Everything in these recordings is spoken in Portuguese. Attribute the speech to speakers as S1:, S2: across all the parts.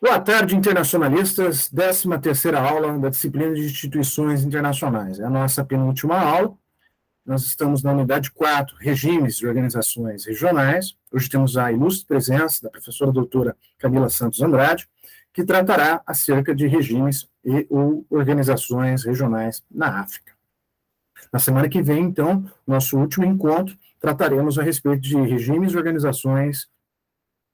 S1: Boa tarde, internacionalistas. 13ª aula da disciplina de instituições internacionais. É a nossa penúltima aula. Nós estamos na unidade 4, regimes de organizações regionais. Hoje temos a ilustre presença da professora doutora Camila Santos Andrade, que tratará acerca de regimes e ou organizações regionais na África. Na semana que vem, então, nosso último encontro, trataremos a respeito de regimes e organizações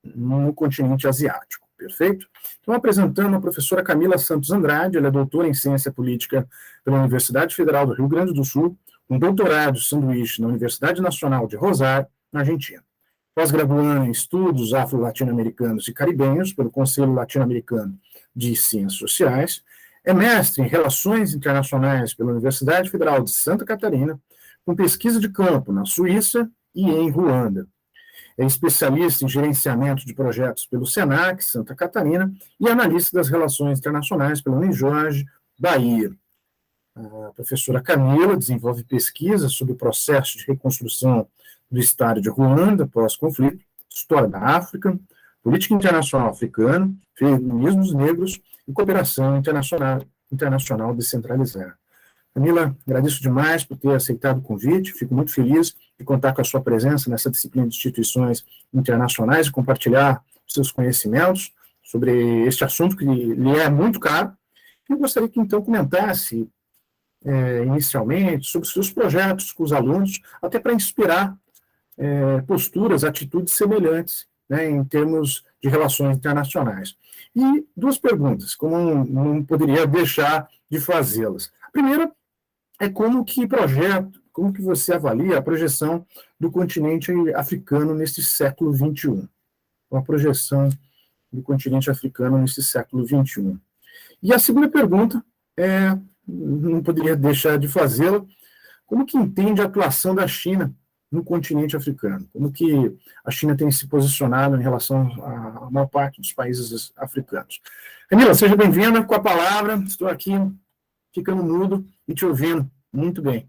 S1: no continente asiático. Perfeito? Então, apresentando a professora Camila Santos Andrade, ela é doutora em Ciência Política pela Universidade Federal do Rio Grande do Sul, um doutorado sanduíche na Universidade Nacional de Rosário, na Argentina. Pós-graduando em Estudos Afro-Latino-Americanos e Caribenhos pelo Conselho Latino-Americano de Ciências Sociais, é mestre em Relações Internacionais pela Universidade Federal de Santa Catarina, com pesquisa de campo na Suíça e em Ruanda. É especialista em gerenciamento de projetos pelo SENAC, Santa Catarina, e analista das relações internacionais pela Unijorge, Bahia. A professora Camila desenvolve pesquisas sobre o processo de reconstrução do Estado de Ruanda pós-conflito, história da África, política internacional africana, feminismos negros e cooperação internacional descentralizada. Camila, agradeço demais por ter aceitado o convite, fico muito feliz de contar com a sua presença nessa disciplina de instituições internacionais e compartilhar seus conhecimentos sobre este assunto que lhe é muito caro. Eu gostaria que, então, comentasse inicialmente sobre os seus projetos com os alunos, até para inspirar posturas, atitudes semelhantes, né, em termos de relações internacionais. E duas perguntas, como não poderia deixar de fazê-las. A primeira é como que você avalia a projeção do continente africano nesse século XXI? A projeção do continente africano nesse século XXI. E a segunda pergunta, não poderia deixar de fazê-la, como que entende a atuação da China no continente africano? Como que a China tem se posicionado em relação à maior parte dos países africanos? Camila, seja bem-vinda, com a palavra, estou aqui ficando mudo e te ouvindo muito bem.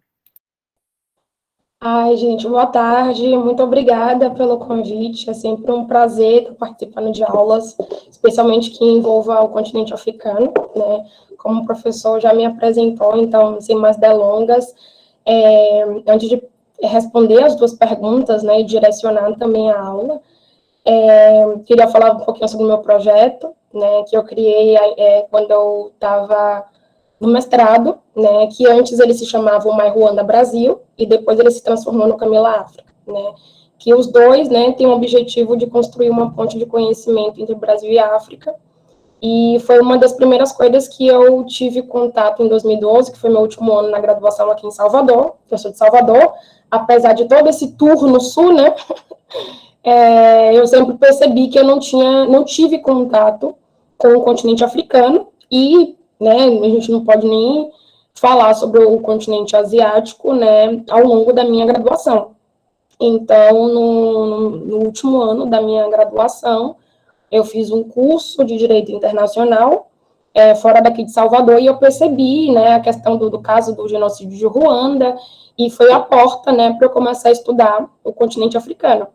S2: Ai, gente, boa tarde, muito obrigada pelo convite, é sempre um prazer estar participando de aulas, especialmente que envolva o continente africano, né, como o professor já me apresentou, então, sem mais delongas, antes de responder as duas perguntas, né, e direcionar também a aula, queria falar um pouquinho sobre o meu projeto, né, que eu criei quando eu estava no mestrado, né, que antes ele se chamava o My Ruanda Brasil, e depois ele se transformou no Camila África, né, que os dois, né, têm o objetivo de construir uma ponte de conhecimento entre Brasil e África, e foi uma das primeiras coisas que eu tive contato em 2012, que foi meu último ano na graduação aqui em Salvador, eu sou de Salvador, apesar de todo esse tour no sul, né, eu sempre percebi que eu não tive contato com o continente africano, e né, a gente não pode nem falar sobre o continente asiático, né, ao longo da minha graduação. Então, no último ano da minha graduação, eu fiz um curso de Direito Internacional, fora daqui de Salvador, e eu percebi, né, a questão do caso do genocídio de Ruanda, e foi a porta, né, para eu começar a estudar o continente africano.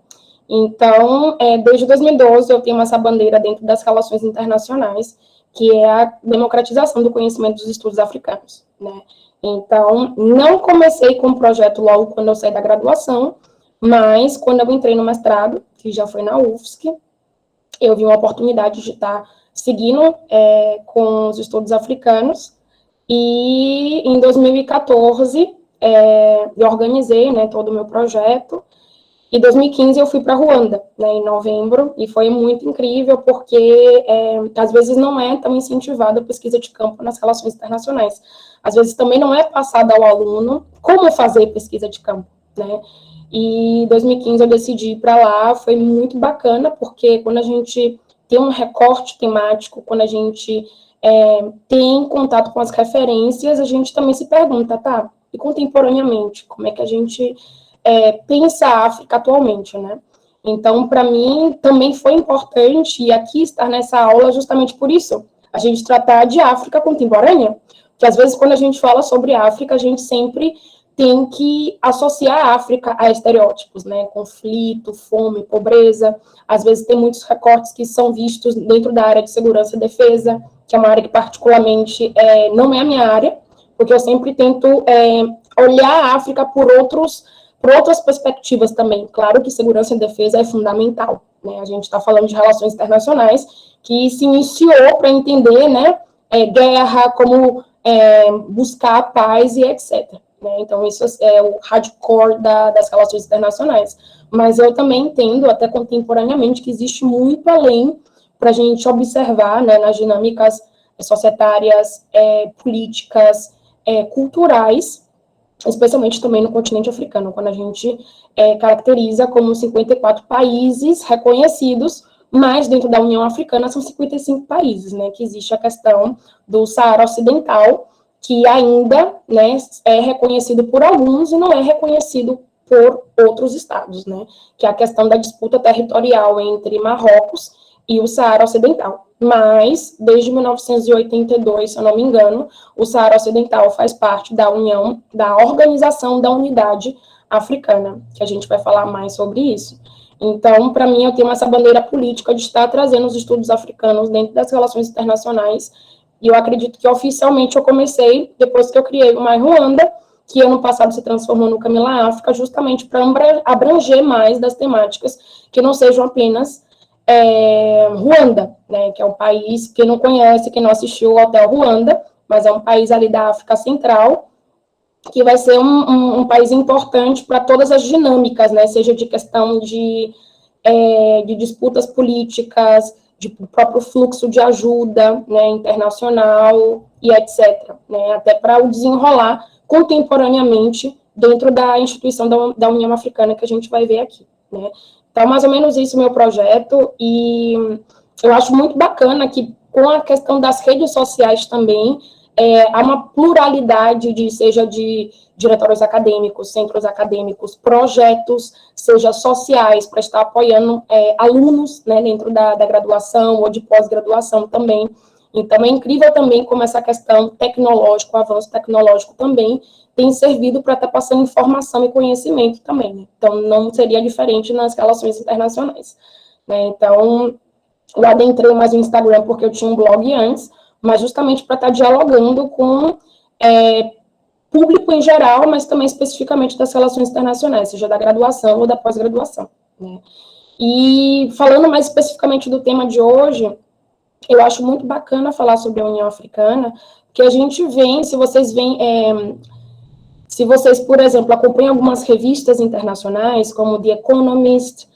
S2: Então, desde 2012, eu tenho essa bandeira dentro das relações internacionais, que é a democratização do conhecimento dos estudos africanos, né? Então, não comecei com o projeto logo quando eu saí da graduação, mas quando eu entrei no mestrado, que já foi na UFSC, eu vi uma oportunidade de estar seguindo com os estudos africanos, e em 2014 eu organizei, né, todo o meu projeto. Em 2015, eu fui para Ruanda, né, em novembro, e foi muito incrível, porque às vezes não é tão incentivada a pesquisa de campo nas relações internacionais. Às vezes também não é passada ao aluno como fazer pesquisa de campo, né? E em 2015 eu decidi ir para lá, foi muito bacana, porque quando a gente tem um recorte temático, quando a gente tem contato com as referências, a gente também se pergunta, tá, e contemporaneamente, como é que a gente pensa a África atualmente, né? Então, para mim, também foi importante, e aqui estar nessa aula justamente por isso, a gente tratar de África contemporânea, que às vezes quando a gente fala sobre África, a gente sempre tem que associar a África a estereótipos, né? Conflito, fome, pobreza. Às vezes tem muitos recortes que são vistos dentro da área de segurança e defesa, que é uma área que particularmente não é a minha área, porque eu sempre tento olhar a África por outras perspectivas também. Claro que segurança e defesa é fundamental, né? A gente está falando de relações internacionais que se iniciou para entender, né, guerra, como buscar a paz e etc. Né? Então, isso é o hardcore das relações internacionais. Mas eu também entendo, até contemporaneamente, que existe muito além para a gente observar, né, nas dinâmicas societárias, políticas, culturais, especialmente também no continente africano, quando a gente caracteriza como 54 países reconhecidos, mas dentro da União Africana são 55 países, né, que existe a questão do Saara Ocidental, que ainda, né, é reconhecido por alguns e não é reconhecido por outros estados, né, que é a questão da disputa territorial entre Marrocos e o Saara Ocidental. Mas, desde 1982, se eu não me engano, o Saara Ocidental faz parte da Organização da Unidade Africana, que a gente vai falar mais sobre isso. Então, para mim, eu tenho essa bandeira política de estar trazendo os estudos africanos dentro das relações internacionais, e eu acredito que oficialmente eu comecei depois que eu criei o My Ruanda, que ano passado se transformou no Camila África, justamente para abranger mais das temáticas que não sejam apenas Ruanda, né, que é um país, quem não conhece, quem não assistiu ao Hotel Ruanda, mas é um país ali da África Central, que vai ser um país importante para todas as dinâmicas, né, seja de questão de disputas políticas, de próprio fluxo de ajuda, né, internacional e etc., né, até para o desenrolar contemporaneamente dentro da instituição da União Africana que a gente vai ver aqui, né. Então, mais ou menos isso é o meu projeto, e eu acho muito bacana que, com a questão das redes sociais também, há uma pluralidade seja de diretórios acadêmicos, centros acadêmicos, projetos, seja sociais, para estar apoiando alunos, né, dentro da graduação ou de pós-graduação também. Então, é incrível também como essa questão tecnológica, o avanço tecnológico também tem servido para estar passando informação e conhecimento também, né? Então, não seria diferente nas relações internacionais, né? Então, eu adentrei mais no Instagram porque eu tinha um blog antes, mas justamente para estar dialogando com público em geral, mas também especificamente das relações internacionais, seja da graduação ou da pós-graduação, né? E falando mais especificamente do tema de hoje, eu acho muito bacana falar sobre a União Africana, porque a gente vê, se vocês, por exemplo, acompanham algumas revistas internacionais, como The Economist,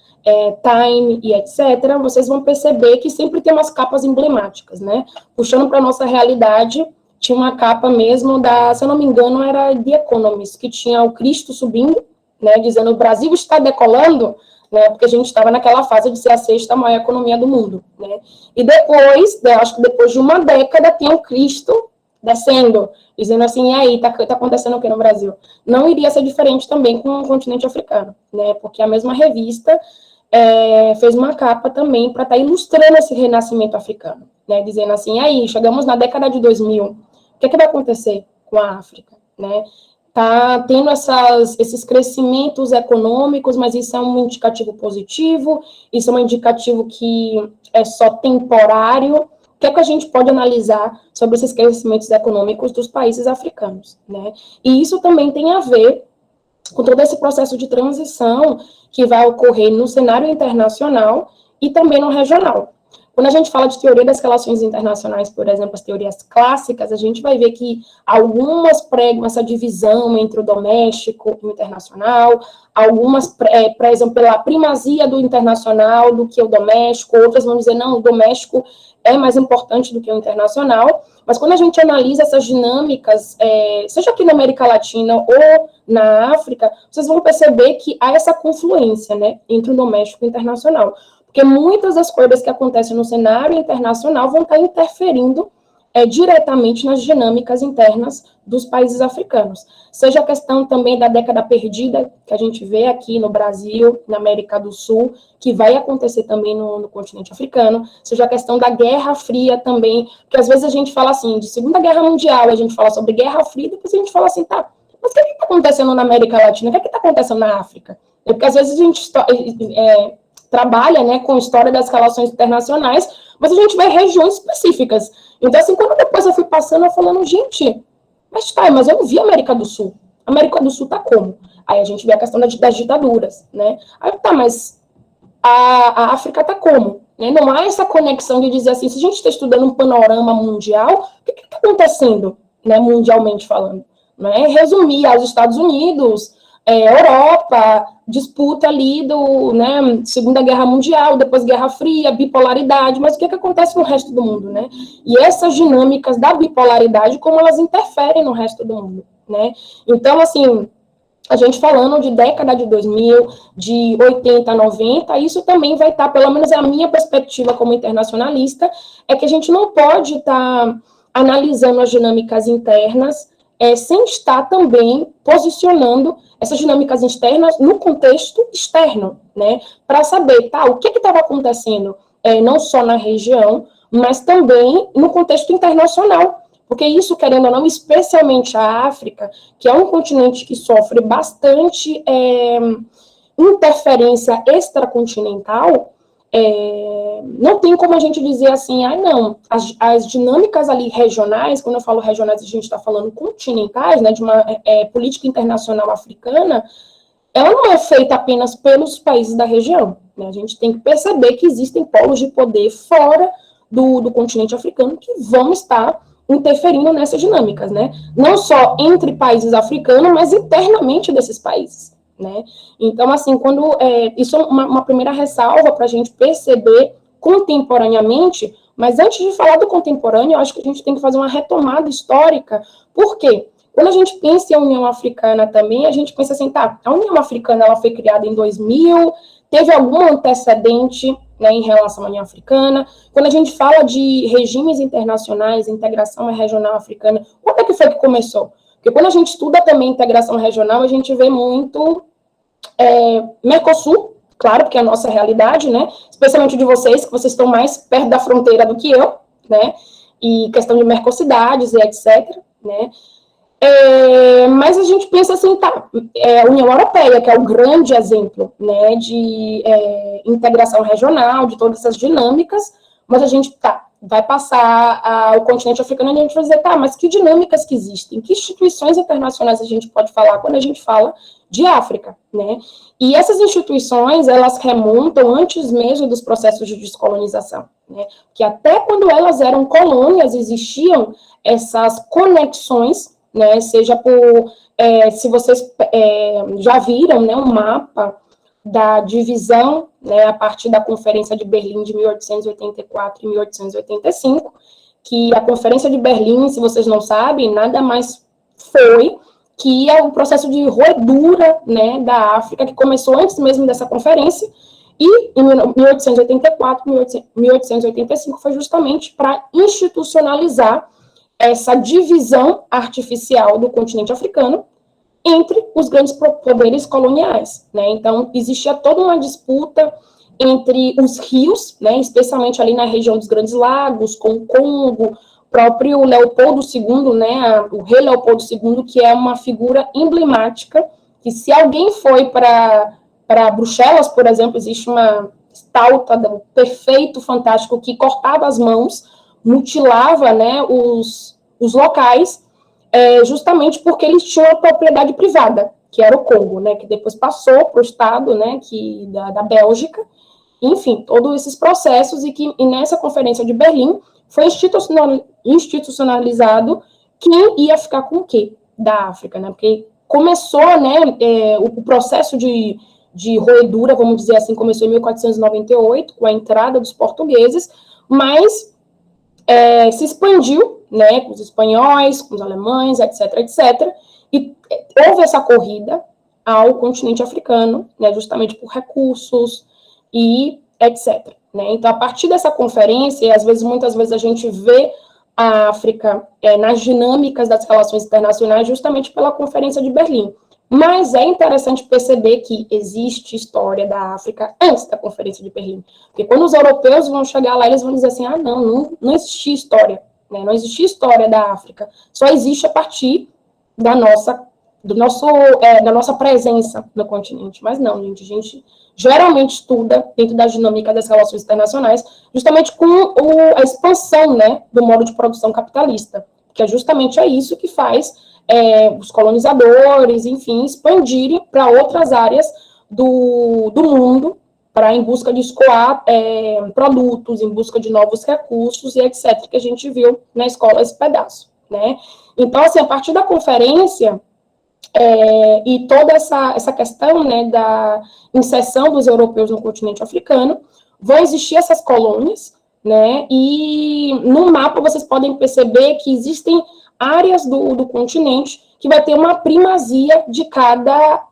S2: Time e etc., vocês vão perceber que sempre tem umas capas emblemáticas, né? Puxando para a nossa realidade, tinha uma capa mesmo se eu não me engano, era The Economist, que tinha o Cristo subindo, né, dizendo o Brasil está decolando, né, porque a gente estava naquela fase de ser a sexta maior economia do mundo, né? E depois, acho que depois de uma década, tem o Cristo descendo, dizendo assim, e aí, tá acontecendo o que no Brasil? Não iria ser diferente também com o continente africano, né, porque a mesma revista fez uma capa também para estar ilustrando esse renascimento africano, né, dizendo assim, e aí, chegamos na década de 2000, o que vai acontecer com a África, né? Tá tendo esses crescimentos econômicos, mas isso é um indicativo positivo, isso é um indicativo que é só temporário. O que a gente pode analisar sobre esses crescimentos econômicos dos países africanos, né? E isso também tem a ver com todo esse processo de transição que vai ocorrer no cenário internacional e também no regional. Quando a gente fala de teoria das relações internacionais, por exemplo, as teorias clássicas, a gente vai ver que algumas pregam essa divisão entre o doméstico e o internacional, algumas prezam pela primazia do internacional do que o doméstico, outras vão dizer, não, o doméstico é mais importante do que o internacional, mas quando a gente analisa essas dinâmicas, seja aqui na América Latina ou na África, vocês vão perceber que há essa confluência, né, entre o doméstico e o internacional. Porque muitas das coisas que acontecem no cenário internacional vão estar interferindo diretamente nas dinâmicas internas dos países africanos. Seja a questão também da década perdida, que a gente vê aqui no Brasil, na América do Sul, que vai acontecer também no continente africano, seja a questão da Guerra Fria também, porque às vezes a gente fala assim, de Segunda Guerra Mundial, a gente fala sobre Guerra Fria, depois a gente fala assim, tá, mas o que está acontecendo na América Latina? O que está acontecendo na África? Porque às vezes a gente trabalha, né, com história das relações internacionais, mas a gente vê regiões específicas. Então, assim, quando depois eu fui passando, eu falando, gente, mas eu não vi a América do Sul. A América do Sul tá como? Aí a gente vê a questão das ditaduras, né? Aí, mas a África tá como? Né? Não há essa conexão de dizer assim, se a gente está estudando um panorama mundial, o que está acontecendo, né, mundialmente falando? Né? Resumir aos Estados Unidos, Europa, disputa ali né, Segunda Guerra Mundial, depois Guerra Fria, bipolaridade, mas o que acontece no resto do mundo, né? E essas dinâmicas da bipolaridade, como elas interferem no resto do mundo, né? Então, assim, a gente falando de década de 2000, de 80, 90, isso também vai estar, pelo menos é a minha perspectiva como internacionalista, é que a gente não pode estar analisando as dinâmicas internas sem estar também posicionando essas dinâmicas externas no contexto externo, né? Para saber, tá, o que estava acontecendo não só na região, mas também no contexto internacional. Porque isso, querendo ou não, especialmente a África, que é um continente que sofre bastante interferência extracontinental, não tem como a gente dizer assim, não, as dinâmicas ali regionais, quando eu falo regionais, a gente está falando continentais, né, de uma política internacional africana, ela não é feita apenas pelos países da região, né? A gente tem que perceber que existem polos de poder fora do continente africano que vão estar interferindo nessas dinâmicas, né? Não só entre países africanos, mas internamente desses países, né? Então, assim, isso é uma primeira ressalva para a gente perceber contemporaneamente, mas antes de falar do contemporâneo, eu acho que a gente tem que fazer uma retomada histórica. Por quê? Quando a gente pensa em União Africana também, a gente pensa assim, tá, a União Africana ela foi criada em 2000, teve algum antecedente, né, em relação à União Africana. Quando a gente fala de regimes internacionais, integração regional africana, quando é que foi que começou? Porque quando a gente estuda também integração regional, a gente vê muito Mercosul, claro, porque é a nossa realidade, né? Especialmente de vocês, que vocês estão mais perto da fronteira do que eu, né? E questão de mercosidades e etc, né? Mas a gente pensa assim, tá, a União Europeia, que é o grande exemplo, né, de integração regional, de todas essas dinâmicas, mas a gente, vai passar o continente africano e a gente vai dizer, tá, mas que dinâmicas que existem, que instituições internacionais a gente pode falar quando a gente fala de África, né? E essas instituições, elas remontam antes mesmo dos processos de descolonização, né? Que até quando elas eram colônias, existiam essas conexões, né? Seja por, se vocês já viram, né, um mapa da divisão, né, a partir da Conferência de Berlim de 1884 e 1885, que a Conferência de Berlim, se vocês não sabem, nada mais foi que é o processo de roedura, né, da África, que começou antes mesmo dessa conferência, e em 1884, 1885 foi justamente para institucionalizar essa divisão artificial do continente africano entre os grandes poderes coloniais, né? Então, existia toda uma disputa entre os rios, né, especialmente ali na região dos Grandes Lagos, com o Congo, próprio Leopoldo II, né, o rei Leopoldo II, que é uma figura emblemática, que se alguém foi para Bruxelas, por exemplo, existe uma estátua do perfeito, fantástico, que cortava as mãos, mutilava, né, os locais, justamente porque eles tinham a propriedade privada, que era o Congo, né, que depois passou para o Estado, né, da Bélgica, enfim, todos esses processos, e nessa Conferência de Berlim foi institucionalizado quem ia ficar com o quê da África, né, porque começou, né, o processo de roedura, vamos dizer assim, começou em 1498, com a entrada dos portugueses, mas se expandiu, né, com os espanhóis, com os alemães, etc., etc., e houve essa corrida ao continente africano, né, justamente por recursos e etc., né? Então, a partir dessa conferência, e muitas vezes a gente vê a África nas dinâmicas das relações internacionais justamente pela Conferência de Berlim. Mas é interessante perceber que existe história da África antes da Conferência de Berlim. Porque quando os europeus vão chegar lá, eles vão dizer assim, não existia história, né? Não existia história da África. Só existe a partir da nossa da nossa presença no continente. Mas não, gente, a gente geralmente estuda dentro da dinâmica das relações internacionais, justamente com a expansão, né, do modo de produção capitalista, que é justamente isso que faz os colonizadores, enfim, expandirem para outras áreas do mundo, em busca de escoar produtos, em busca de novos recursos e etc., que a gente viu na escola esse pedaço, né? Então, assim, a partir da conferência, e toda essa questão, né, da inserção dos europeus no continente africano, vão existir essas colônias, né, e no mapa vocês podem perceber que existem áreas do continente que vai ter uma primazia de cada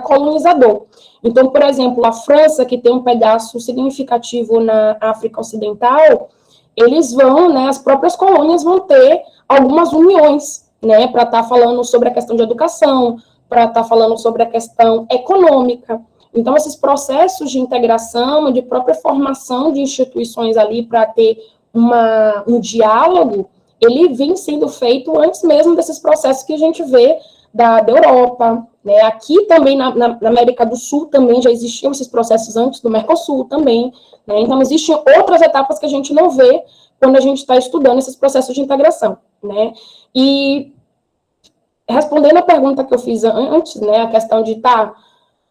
S2: colonizador. Então, por exemplo, a França, que tem um pedaço significativo na África Ocidental, eles vão, né, as próprias colônias vão ter algumas uniões, né, para estar falando sobre a questão de educação, para estar falando sobre a questão econômica. Então, esses processos de integração, de própria formação de instituições ali para ter um diálogo, ele vem sendo feito antes mesmo desses processos que a gente vê da Europa, né? Aqui também na América do Sul também já existiam esses processos antes do Mercosul também, né? Então, existem outras etapas que a gente não vê quando a gente está estudando esses processos de integração, né? E respondendo a pergunta que eu fiz antes, né, a questão de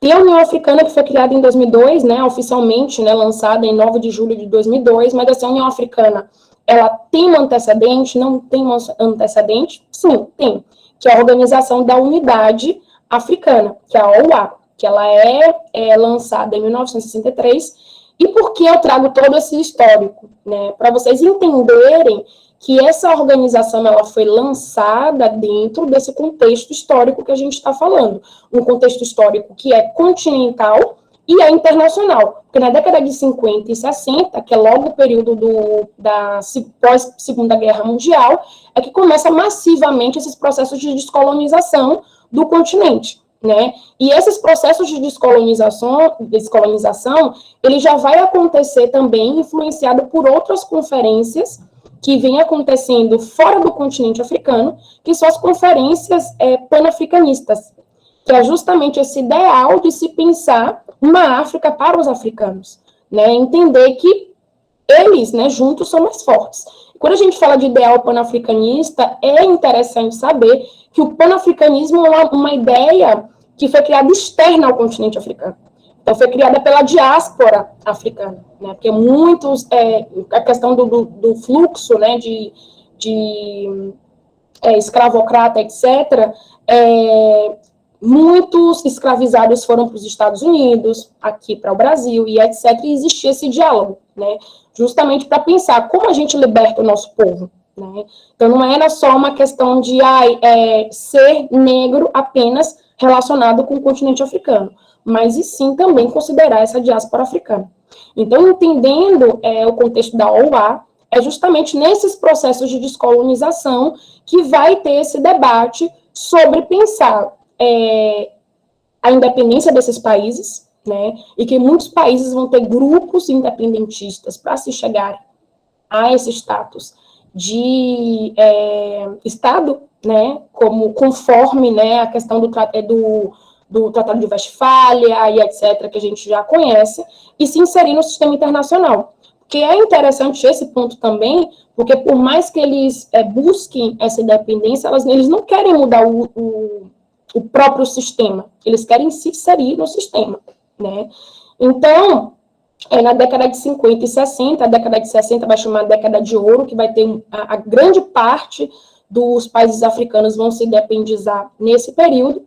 S2: tem a União Africana, que foi criada em 2002, né, oficialmente, né, lançada em 9 de julho de 2002, mas essa União Africana, ela tem um antecedente? Não tem um antecedente? Sim, tem, que é a Organização da Unidade Africana, que é a OUA, que ela é lançada em 1963. E por que eu trago todo esse histórico? Né, para vocês entenderem que essa organização ela foi lançada dentro desse contexto histórico que a gente está falando, um contexto histórico que é continental e é internacional, porque na década de 50 e 60, que é logo o período da pós-Segunda Guerra Mundial, é que começa massivamente esses processos de descolonização do continente, né? E esses processos de descolonização, ele já vai acontecer também influenciado por outras conferências que vem acontecendo fora do continente africano, que são as conferências panafricanistas, que é justamente esse ideal de se pensar uma África para os africanos, né? Entender que eles, né, juntos são mais fortes. Quando a gente fala de ideal panafricanista, é interessante saber que o panafricanismo é uma ideia que foi criada externa ao continente africano. Então, foi criada pela diáspora africana, né? Porque muitos, a questão do fluxo, né, de escravocrata, etc., muitos escravizados foram para os Estados Unidos, aqui para o Brasil, e etc., e existia esse diálogo, né? Justamente para pensar como a gente liberta o nosso povo, né? Então, não era só uma questão de ser negro apenas relacionado com o continente africano, mas e sim também considerar essa diáspora africana. Então, entendendo o contexto da OUA, é justamente nesses processos de descolonização que vai ter esse debate sobre pensar a independência desses países, né, e que muitos países vão ter grupos independentistas para se chegar a esse status de Estado, né, conforme, né, a questão do Tratado de Westfália e etc., que a gente já conhece, e se inserir no sistema internacional. Porque é interessante esse ponto também, porque por mais que eles busquem essa independência, eles não querem mudar o próprio sistema, eles querem se inserir no sistema, né? Então, na década de 50 e 60, a década de 60 vai chamar década de ouro, que vai ter a grande parte dos países africanos vão se independizar nesse período.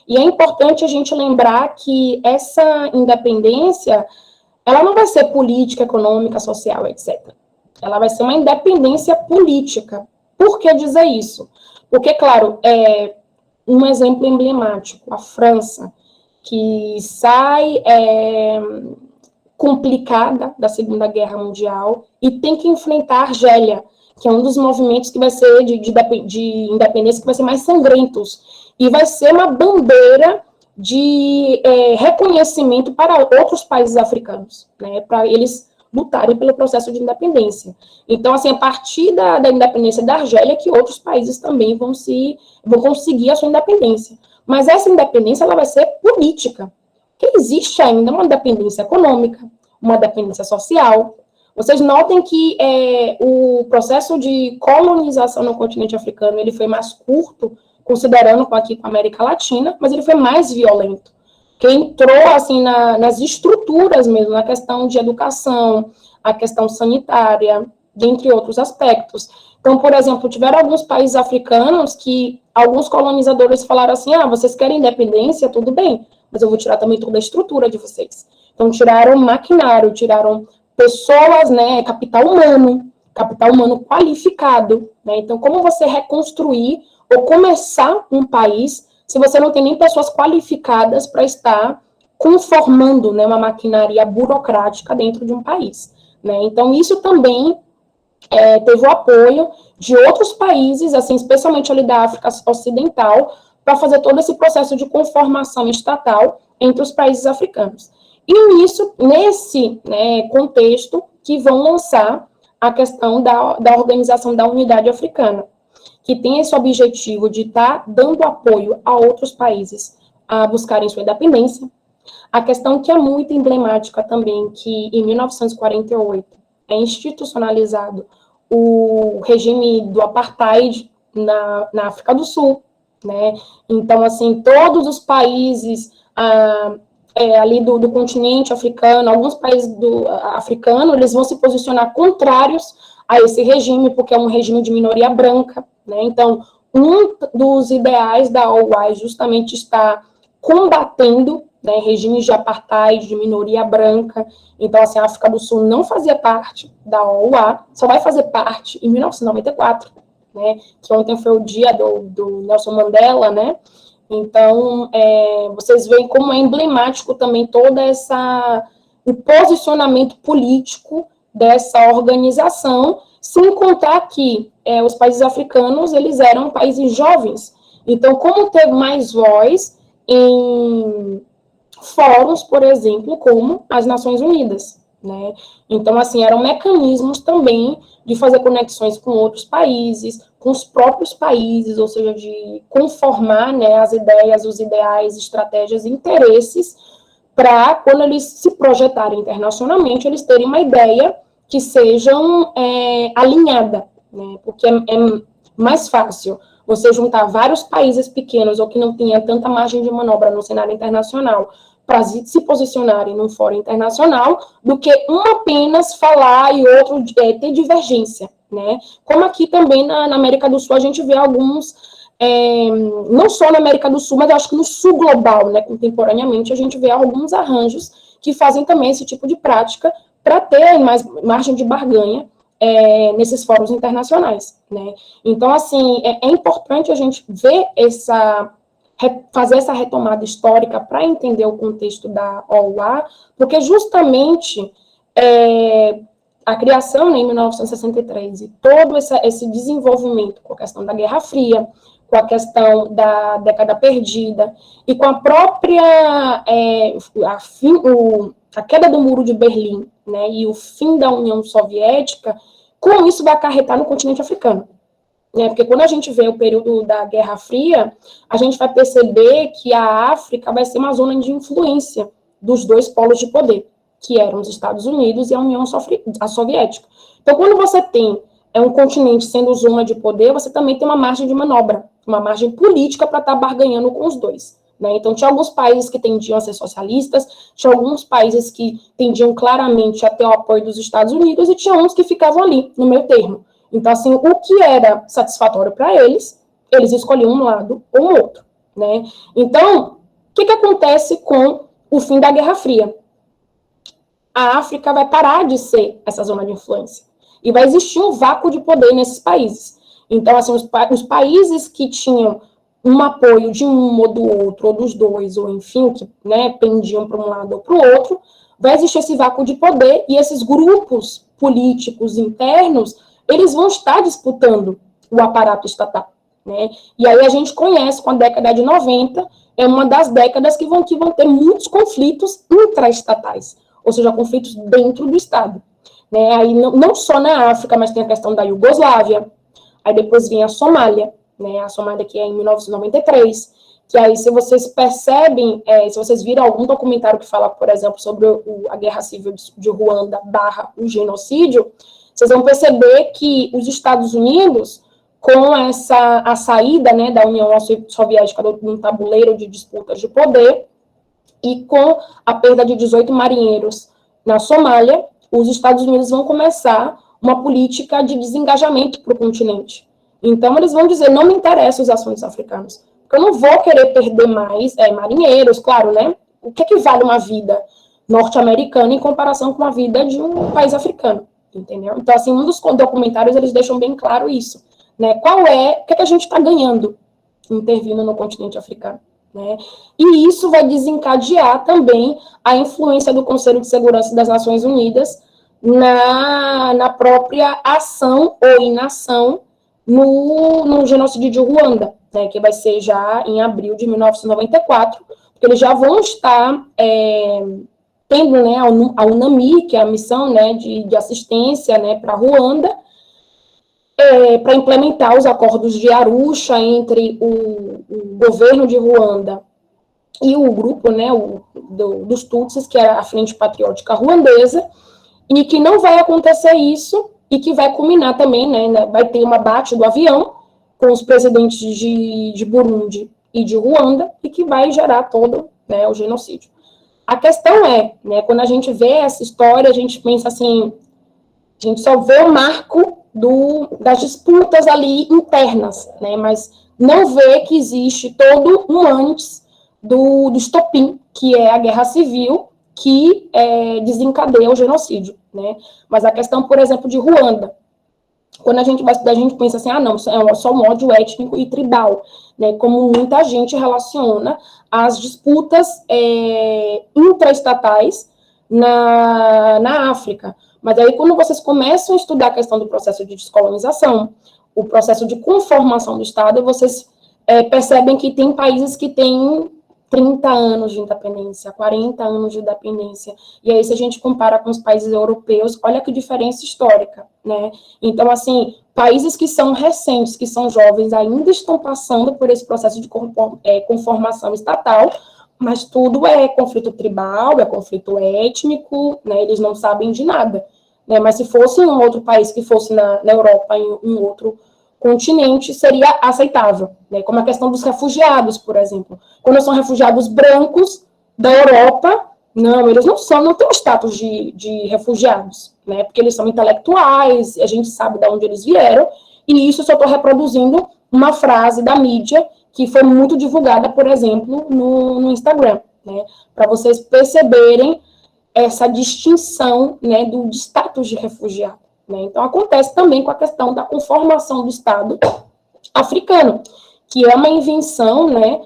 S2: E é importante a gente lembrar que essa independência, ela não vai ser política, econômica, social, etc. Ela vai ser uma independência política. Por que dizer isso? Porque, claro, um exemplo emblemático, a França, que sai complicada da Segunda Guerra Mundial e tem que enfrentar a Argélia, que é um dos movimentos que vai ser de independência que vai ser mais sangrentos. E vai ser uma bandeira de reconhecimento para outros países africanos, né? Para eles lutarem pelo processo de independência. Então, assim, a partir da independência da Argélia, que outros países também vão conseguir a sua independência. Mas essa independência, ela vai ser política, porque existe ainda uma dependência econômica, uma dependência social. Vocês notem que o processo de colonização no continente africano, ele foi mais curto, considerando aqui com a América Latina, mas ele foi mais violento, que entrou, assim, nas estruturas mesmo, na questão de educação, a questão sanitária, dentre outros aspectos. Então, por exemplo, tiveram alguns países africanos que alguns colonizadores falaram assim, vocês querem independência? Tudo bem, mas eu vou tirar também toda a estrutura de vocês. Então, tiraram maquinário, tiraram pessoas, né, capital humano qualificado, né? Então, como você reconstruir ou começar um país se você não tem nem pessoas qualificadas para estar conformando, né, uma maquinaria burocrática dentro de um país, né? Então, isso também teve o apoio de outros países, assim, especialmente ali da África Ocidental, para fazer todo esse processo de conformação estatal entre os países africanos. E nesse, né, contexto que vão lançar a questão da Organização da Unidade Africana, que tem esse objetivo de estar dando apoio a outros países a buscarem sua independência. A questão que é muito emblemática também, que em 1948 é institucionalizado o regime do apartheid na África do Sul, né? Então, assim, todos os países ali do continente africano, alguns países africanos, eles vão se posicionar contrários a esse regime, porque é um regime de minoria branca, né? Então, um dos ideais da OUA é justamente estar combatendo, né, regimes de apartheid, de minoria branca. Então, assim, a África do Sul não fazia parte da OUA, só vai fazer parte em 1994, né, que ontem foi o dia do Nelson Mandela, né? Então, vocês veem como é emblemático também o posicionamento político dessa organização, sem contar que os países africanos, eles eram países jovens. Então, como ter mais voz em fóruns, por exemplo, como as Nações Unidas, né? Então, assim, eram mecanismos também de fazer conexões com outros países, com os próprios países, ou seja, de conformar, né, as ideias, os ideais, estratégias, interesses, para, quando eles se projetarem internacionalmente, eles terem uma ideia que sejam alinhada, né? Porque é mais fácil você juntar vários países pequenos ou que não tenha tanta margem de manobra no cenário internacional para se posicionarem num fórum internacional, do que um apenas falar e outro ter divergência, né? Como aqui também na América do Sul a gente vê alguns, não só na América do Sul, mas eu acho que no Sul global, né, contemporaneamente, a gente vê alguns arranjos que fazem também esse tipo de prática para ter mais margem de barganha nesses fóruns internacionais, né? Então, assim, é importante a gente ver fazer essa retomada histórica para entender o contexto da OUA, porque justamente a criação, né, em 1963 e todo esse desenvolvimento com a questão da Guerra Fria, com a questão da década perdida e com a própria a queda do Muro de Berlim, né, e o fim da União Soviética, como isso vai acarretar no continente africano. Né, porque quando a gente vê o período da Guerra Fria, a gente vai perceber que a África vai ser uma zona de influência dos dois polos de poder, que eram os Estados Unidos e a União Soviética. Então, quando você tem um continente sendo zona de poder, você também tem uma margem de manobra, uma margem política para estar barganhando com os dois. Né? Então, tinha alguns países que tendiam a ser socialistas, tinha alguns países que tendiam claramente a ter o apoio dos Estados Unidos, e tinha uns que ficavam ali, no meio termo. Então, assim, o que era satisfatório para eles escolhiam um lado ou um outro, né? Então, o que acontece com o fim da Guerra Fria? A África vai parar de ser essa zona de influência e vai existir um vácuo de poder nesses países. Então, assim, os países que tinham um apoio de um ou do outro, ou dos dois, ou enfim, que, né, pendiam para um lado ou para o outro, vai existir esse vácuo de poder, e esses grupos políticos internos, eles vão estar disputando o aparato estatal, né? E aí a gente conhece, com a década de 90, é uma das décadas que vão ter muitos conflitos intraestatais, ou seja, conflitos dentro do Estado. né? Aí não só na África, mas tem a questão da Iugoslávia, aí depois vem a Somália, né? A Somália que é em 1993, que aí se vocês percebem, se vocês viram algum documentário que fala, por exemplo, sobre a Guerra Civil de Ruanda / o genocídio, vocês vão perceber que os Estados Unidos, com a saída, né, da União Soviética do tabuleiro de disputas de poder, e com a perda de 18 marinheiros na Somália, os Estados Unidos vão começar uma política de desengajamento para o continente. Então, eles vão dizer, não me interessam os ações africanos, porque eu não vou querer perder mais marinheiros, claro, né? O que é que vale uma vida norte-americana em comparação com a vida de um país africano, entendeu? Então, assim, um dos documentários, eles deixam bem claro isso, né? O que é que a gente está ganhando intervindo no continente africano? Né? E isso vai desencadear também a influência do Conselho de Segurança das Nações Unidas na própria ação ou inação no genocídio de Ruanda, né, que vai ser já em abril de 1994, porque eles já vão estar tendo, né, a UNAMI, que é a missão, né, de assistência, né, para Ruanda, para implementar os acordos de Arusha entre o governo de Ruanda e o grupo, né, dos Tutsis, que é a Frente Patriótica Ruandesa, e que não vai acontecer isso, e que vai culminar também, né, vai ter um abate do avião com os presidentes de Burundi e de Ruanda, e que vai gerar todo, né, o genocídio. A questão é, né, quando a gente vê essa história, a gente pensa assim, a gente só vê o marco das disputas ali internas, né, mas não vê que existe todo um antes do estopim, que é a guerra civil, que desencadeia o genocídio, né? Mas a questão, por exemplo, de Ruanda, quando a gente vai estudar, a gente pensa assim, não, é só um ódio étnico e tribal, né? Como muita gente relaciona as disputas intraestatais na África. Mas aí, quando vocês começam a estudar a questão do processo de descolonização, o processo de conformação do Estado, vocês percebem que tem países que têm 30 anos de independência, 40 anos de independência. E aí, se a gente compara com os países europeus, olha que diferença histórica, né? Então, assim, países que são recentes, que são jovens, ainda estão passando por esse processo de conformação estatal, mas tudo é conflito tribal, é conflito étnico, né? Eles não sabem de nada, né? Mas se fosse um outro país, que fosse na Europa, em outro continente, seria aceitável, né? Como a questão dos refugiados, por exemplo. Quando são refugiados brancos da Europa, eles não têm o status de refugiados, né? Porque eles são intelectuais, a gente sabe de onde eles vieram, e isso eu só estou reproduzindo uma frase da mídia que foi muito divulgada, por exemplo, no Instagram, né? Para vocês perceberem essa distinção, né, do status de refugiado. Né? Então, acontece também com a questão da conformação do Estado africano, que é uma invenção, né,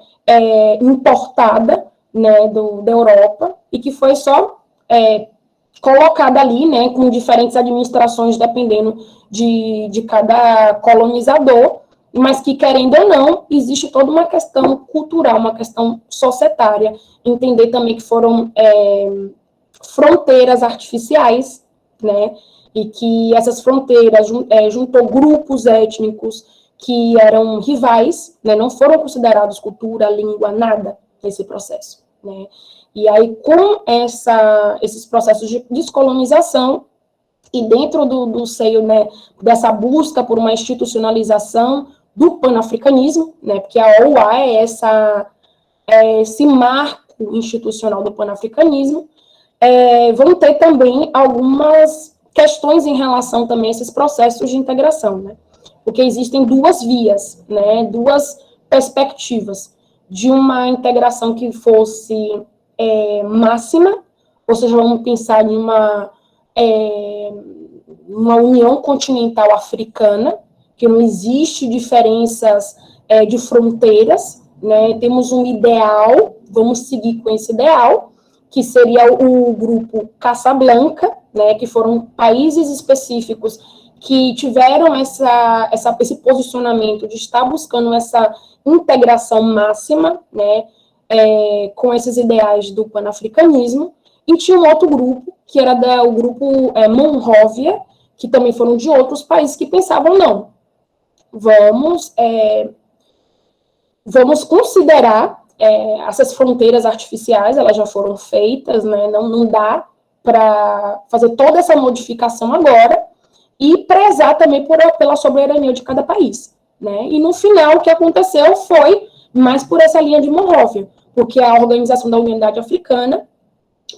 S2: importada, né, da Europa, e que foi só colocada ali, né, com diferentes administrações, dependendo de cada colonizador, mas que, querendo ou não, existe toda uma questão cultural, uma questão societária, entender também que foram fronteiras artificiais, né, e que essas fronteiras juntou grupos étnicos que eram rivais, né, não foram considerados cultura, língua, nada nesse processo, né. E aí, com esses processos de descolonização, e dentro do seio, né, dessa busca por uma institucionalização do panafricanismo, né, porque a OUA é esse marco institucional do panafricanismo, vão ter também algumas questões em relação também a esses processos de integração, né? Porque existem duas vias, né? Duas perspectivas de uma integração que fosse máxima, ou seja, vamos pensar em uma união continental africana, que não existe diferenças de fronteiras, né? Temos um ideal, vamos seguir com esse ideal, que seria o grupo Casablanca, né, que foram países específicos que tiveram esse posicionamento de estar buscando essa integração máxima, né, com esses ideais do panafricanismo, e tinha um outro grupo, que era o grupo Monróvia, que também foram de outros países que pensavam, não, vamos considerar essas fronteiras artificiais, elas já foram feitas, né, não dá para fazer toda essa modificação agora, e prezar também pela soberania de cada país, né? E no final o que aconteceu foi mais por essa linha de Monróvia, porque a Organização da Unidade Africana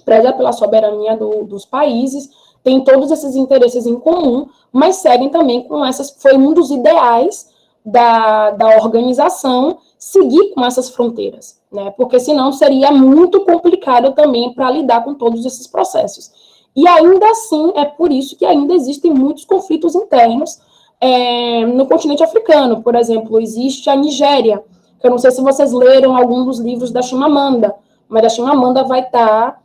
S2: preza pela soberania dos países, tem todos esses interesses em comum, mas seguem também com foi um dos ideais da organização seguir com essas fronteiras, né? Porque senão seria muito complicado também para lidar com todos esses processos. E ainda assim, é por isso que ainda existem muitos conflitos internos no continente africano. Por exemplo, existe a Nigéria, que eu não sei se vocês leram algum dos livros da Chimamanda, mas a Chimamanda vai estar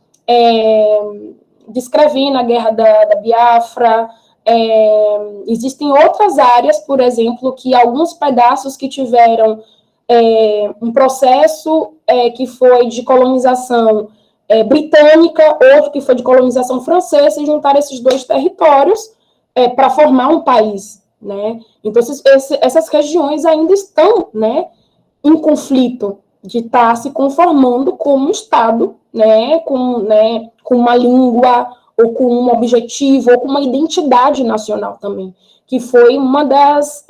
S2: descrevendo a guerra da Biafra. Existem outras áreas, por exemplo, que alguns pedaços que tiveram um processo que foi de colonização britânica, outro que foi de colonização francesa, e juntar esses dois territórios para formar um país, né? Então, essas regiões ainda estão, né, em conflito de estar se conformando como um Estado, né, com uma língua, ou com um objetivo, ou com uma identidade nacional também, que foi uma das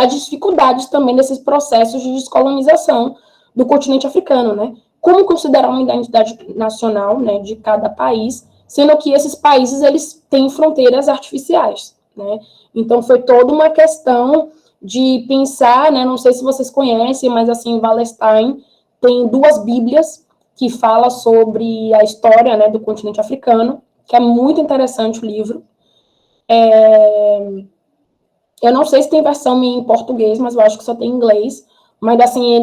S2: dificuldades também desses processos de descolonização do continente africano, né? Como considerar uma identidade nacional, né, de cada país, sendo que esses países, eles têm fronteiras artificiais, né? Então, foi toda uma questão de pensar, né, não sei se vocês conhecem, mas, assim, Wallerstein tem 2 bíblias que falam sobre a história, né, do continente africano, que é muito interessante o livro. Eu não sei se tem versão em português, mas eu acho que só tem em inglês, mas, assim,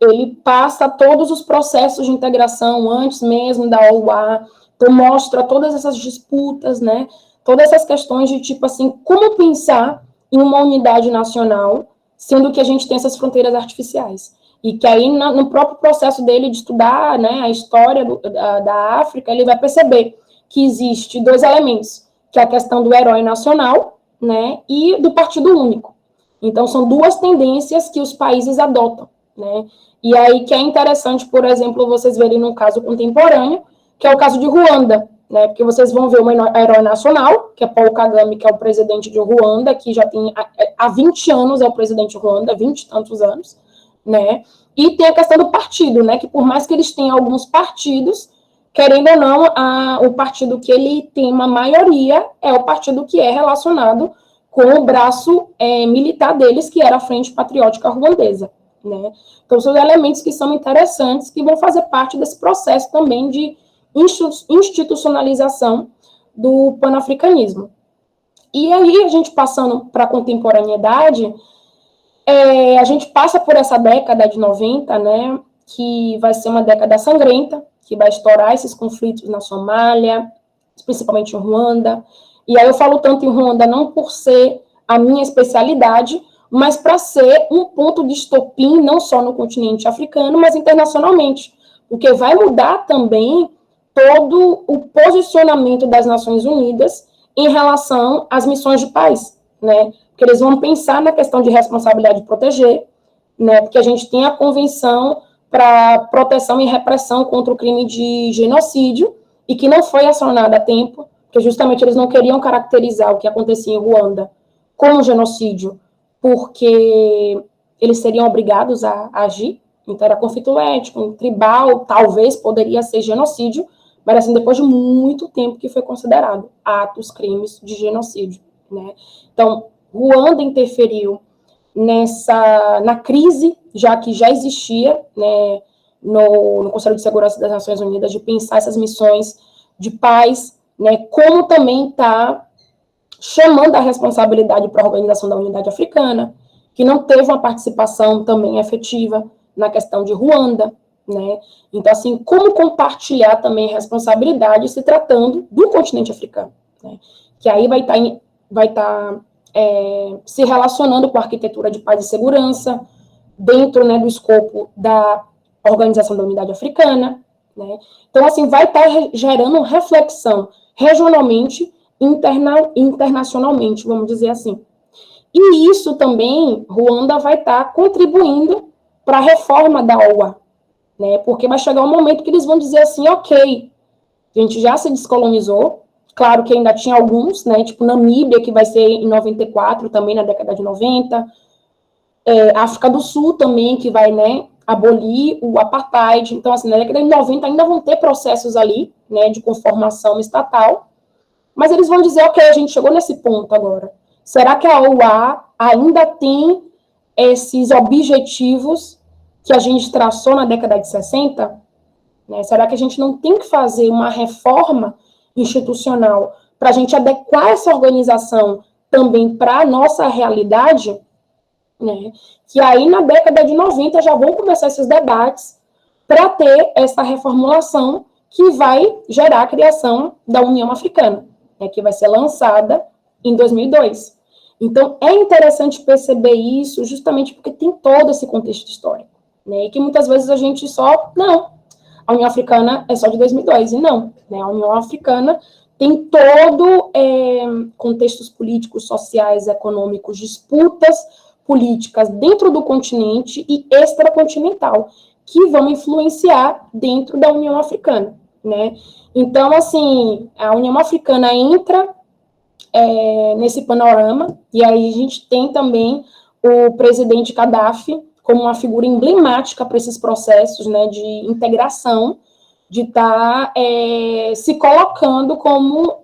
S2: ele passa todos os processos de integração antes mesmo da OUA, então mostra todas essas disputas, né, todas essas questões de, tipo assim, como pensar em uma unidade nacional, sendo que a gente tem essas fronteiras artificiais. E que aí, no próprio processo dele de estudar, né, a história da África, ele vai perceber que existe 2 elementos, que é a questão do herói nacional, né, e do partido único. Então, são 2 tendências que os países adotam, né? E aí que é interessante, por exemplo, vocês verem num caso contemporâneo, que é o caso de Ruanda, né? Porque vocês vão ver um herói nacional, que é Paul Kagame, que é o presidente de Ruanda, que já tem há 20 anos é o presidente de Ruanda, 20 e tantos anos, né? E tem a questão do partido, né? Que por mais que eles tenham alguns partidos, querendo ou não, o partido que ele tem uma maioria é o partido que é relacionado com o braço militar deles, que era a Frente Patriótica Ruandesa, né? Então, são elementos que são interessantes, que vão fazer parte desse processo também de institucionalização do panafricanismo. E aí, a gente passando para a contemporaneidade, a gente passa por essa década de 90, né, que vai ser uma década sangrenta, que vai estourar esses conflitos na Somália, principalmente em Ruanda. E aí eu falo tanto em Ruanda não por ser a minha especialidade, mas para ser um ponto de estopim, não só no continente africano, mas internacionalmente, porque vai mudar também todo o posicionamento das Nações Unidas em relação às missões de paz, né? Porque eles vão pensar na questão de responsabilidade de proteger, né? Porque a gente tem a Convenção para Proteção e Repressão contra o Crime de Genocídio, e que não foi acionada a tempo, porque justamente eles não queriam caracterizar o que acontecia em Ruanda como genocídio, porque eles seriam obrigados a agir. Então, era conflito étnico, tribal, talvez poderia ser genocídio, mas assim, depois de muito tempo que foi considerado atos, crimes de genocídio, né? Então, Ruanda interferiu na crise, já que já existia, né, no Conselho de Segurança das Nações Unidas, de pensar essas missões de paz, né, como também está chamando a responsabilidade para a Organização da Unidade Africana, que não teve uma participação também efetiva na questão de Ruanda, né? Então, assim, como compartilhar também a responsabilidade se tratando do continente africano, né? Que aí vai estar se relacionando com a arquitetura de paz e segurança, dentro, né, do escopo da Organização da Unidade Africana, né? Então, assim, vai estar gerando reflexão regionalmente, internacionalmente, vamos dizer assim. E isso também, Ruanda vai estar contribuindo para a reforma da OA, né? Porque vai chegar um momento que eles vão dizer assim, ok, a gente já se descolonizou, claro que ainda tinha alguns, né? Tipo Namíbia, que vai ser em 94, também na década de 90, África do Sul também, que vai, né, abolir o apartheid. Então, assim, na década de 90 ainda vão ter processos ali, né, de conformação estatal, mas eles vão dizer, ok, a gente chegou nesse ponto agora. Será que a OA ainda tem esses objetivos que a gente traçou na década de 60? Né? Será que a gente não tem que fazer uma reforma institucional para a gente adequar essa organização também para a nossa realidade? Né? Que aí, na década de 90, já vão começar esses debates para ter essa reformulação que vai gerar a criação da União Africana, né, que vai ser lançada em 2002. Então, é interessante perceber isso justamente porque tem todo esse contexto histórico, né, e que muitas vezes a gente só, não, a União Africana é só de 2002, e não, né, a União Africana tem todo contextos políticos, sociais, econômicos, disputas políticas dentro do continente e extracontinental, que vão influenciar dentro da União Africana, né? Então, assim, a União Africana entra nesse panorama, e aí a gente tem também o presidente Gaddafi como uma figura emblemática para esses processos, né, de integração, de estar se colocando como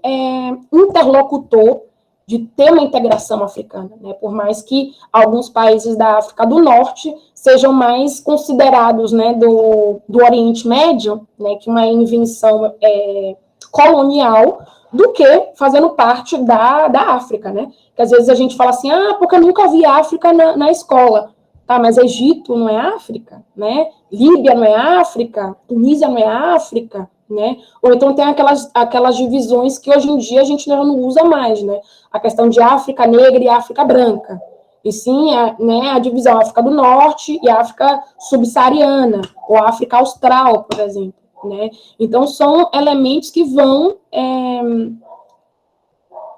S2: interlocutor de ter uma integração africana, né? Por mais que alguns países da África do Norte sejam mais considerados, né, do Oriente Médio, né, que uma invenção colonial, do que fazendo parte da África, né? Que às vezes a gente fala assim, porque eu nunca vi África na escola. Tá, mas Egito não é África, né? Líbia não é África, Tunísia não é África, né? Ou então tem aquelas divisões que hoje em dia a gente já não usa mais, né? A questão de África negra e África branca. E sim, né, a divisão África do Norte e África subsaariana, ou África austral, por exemplo, né? Então, são elementos que vão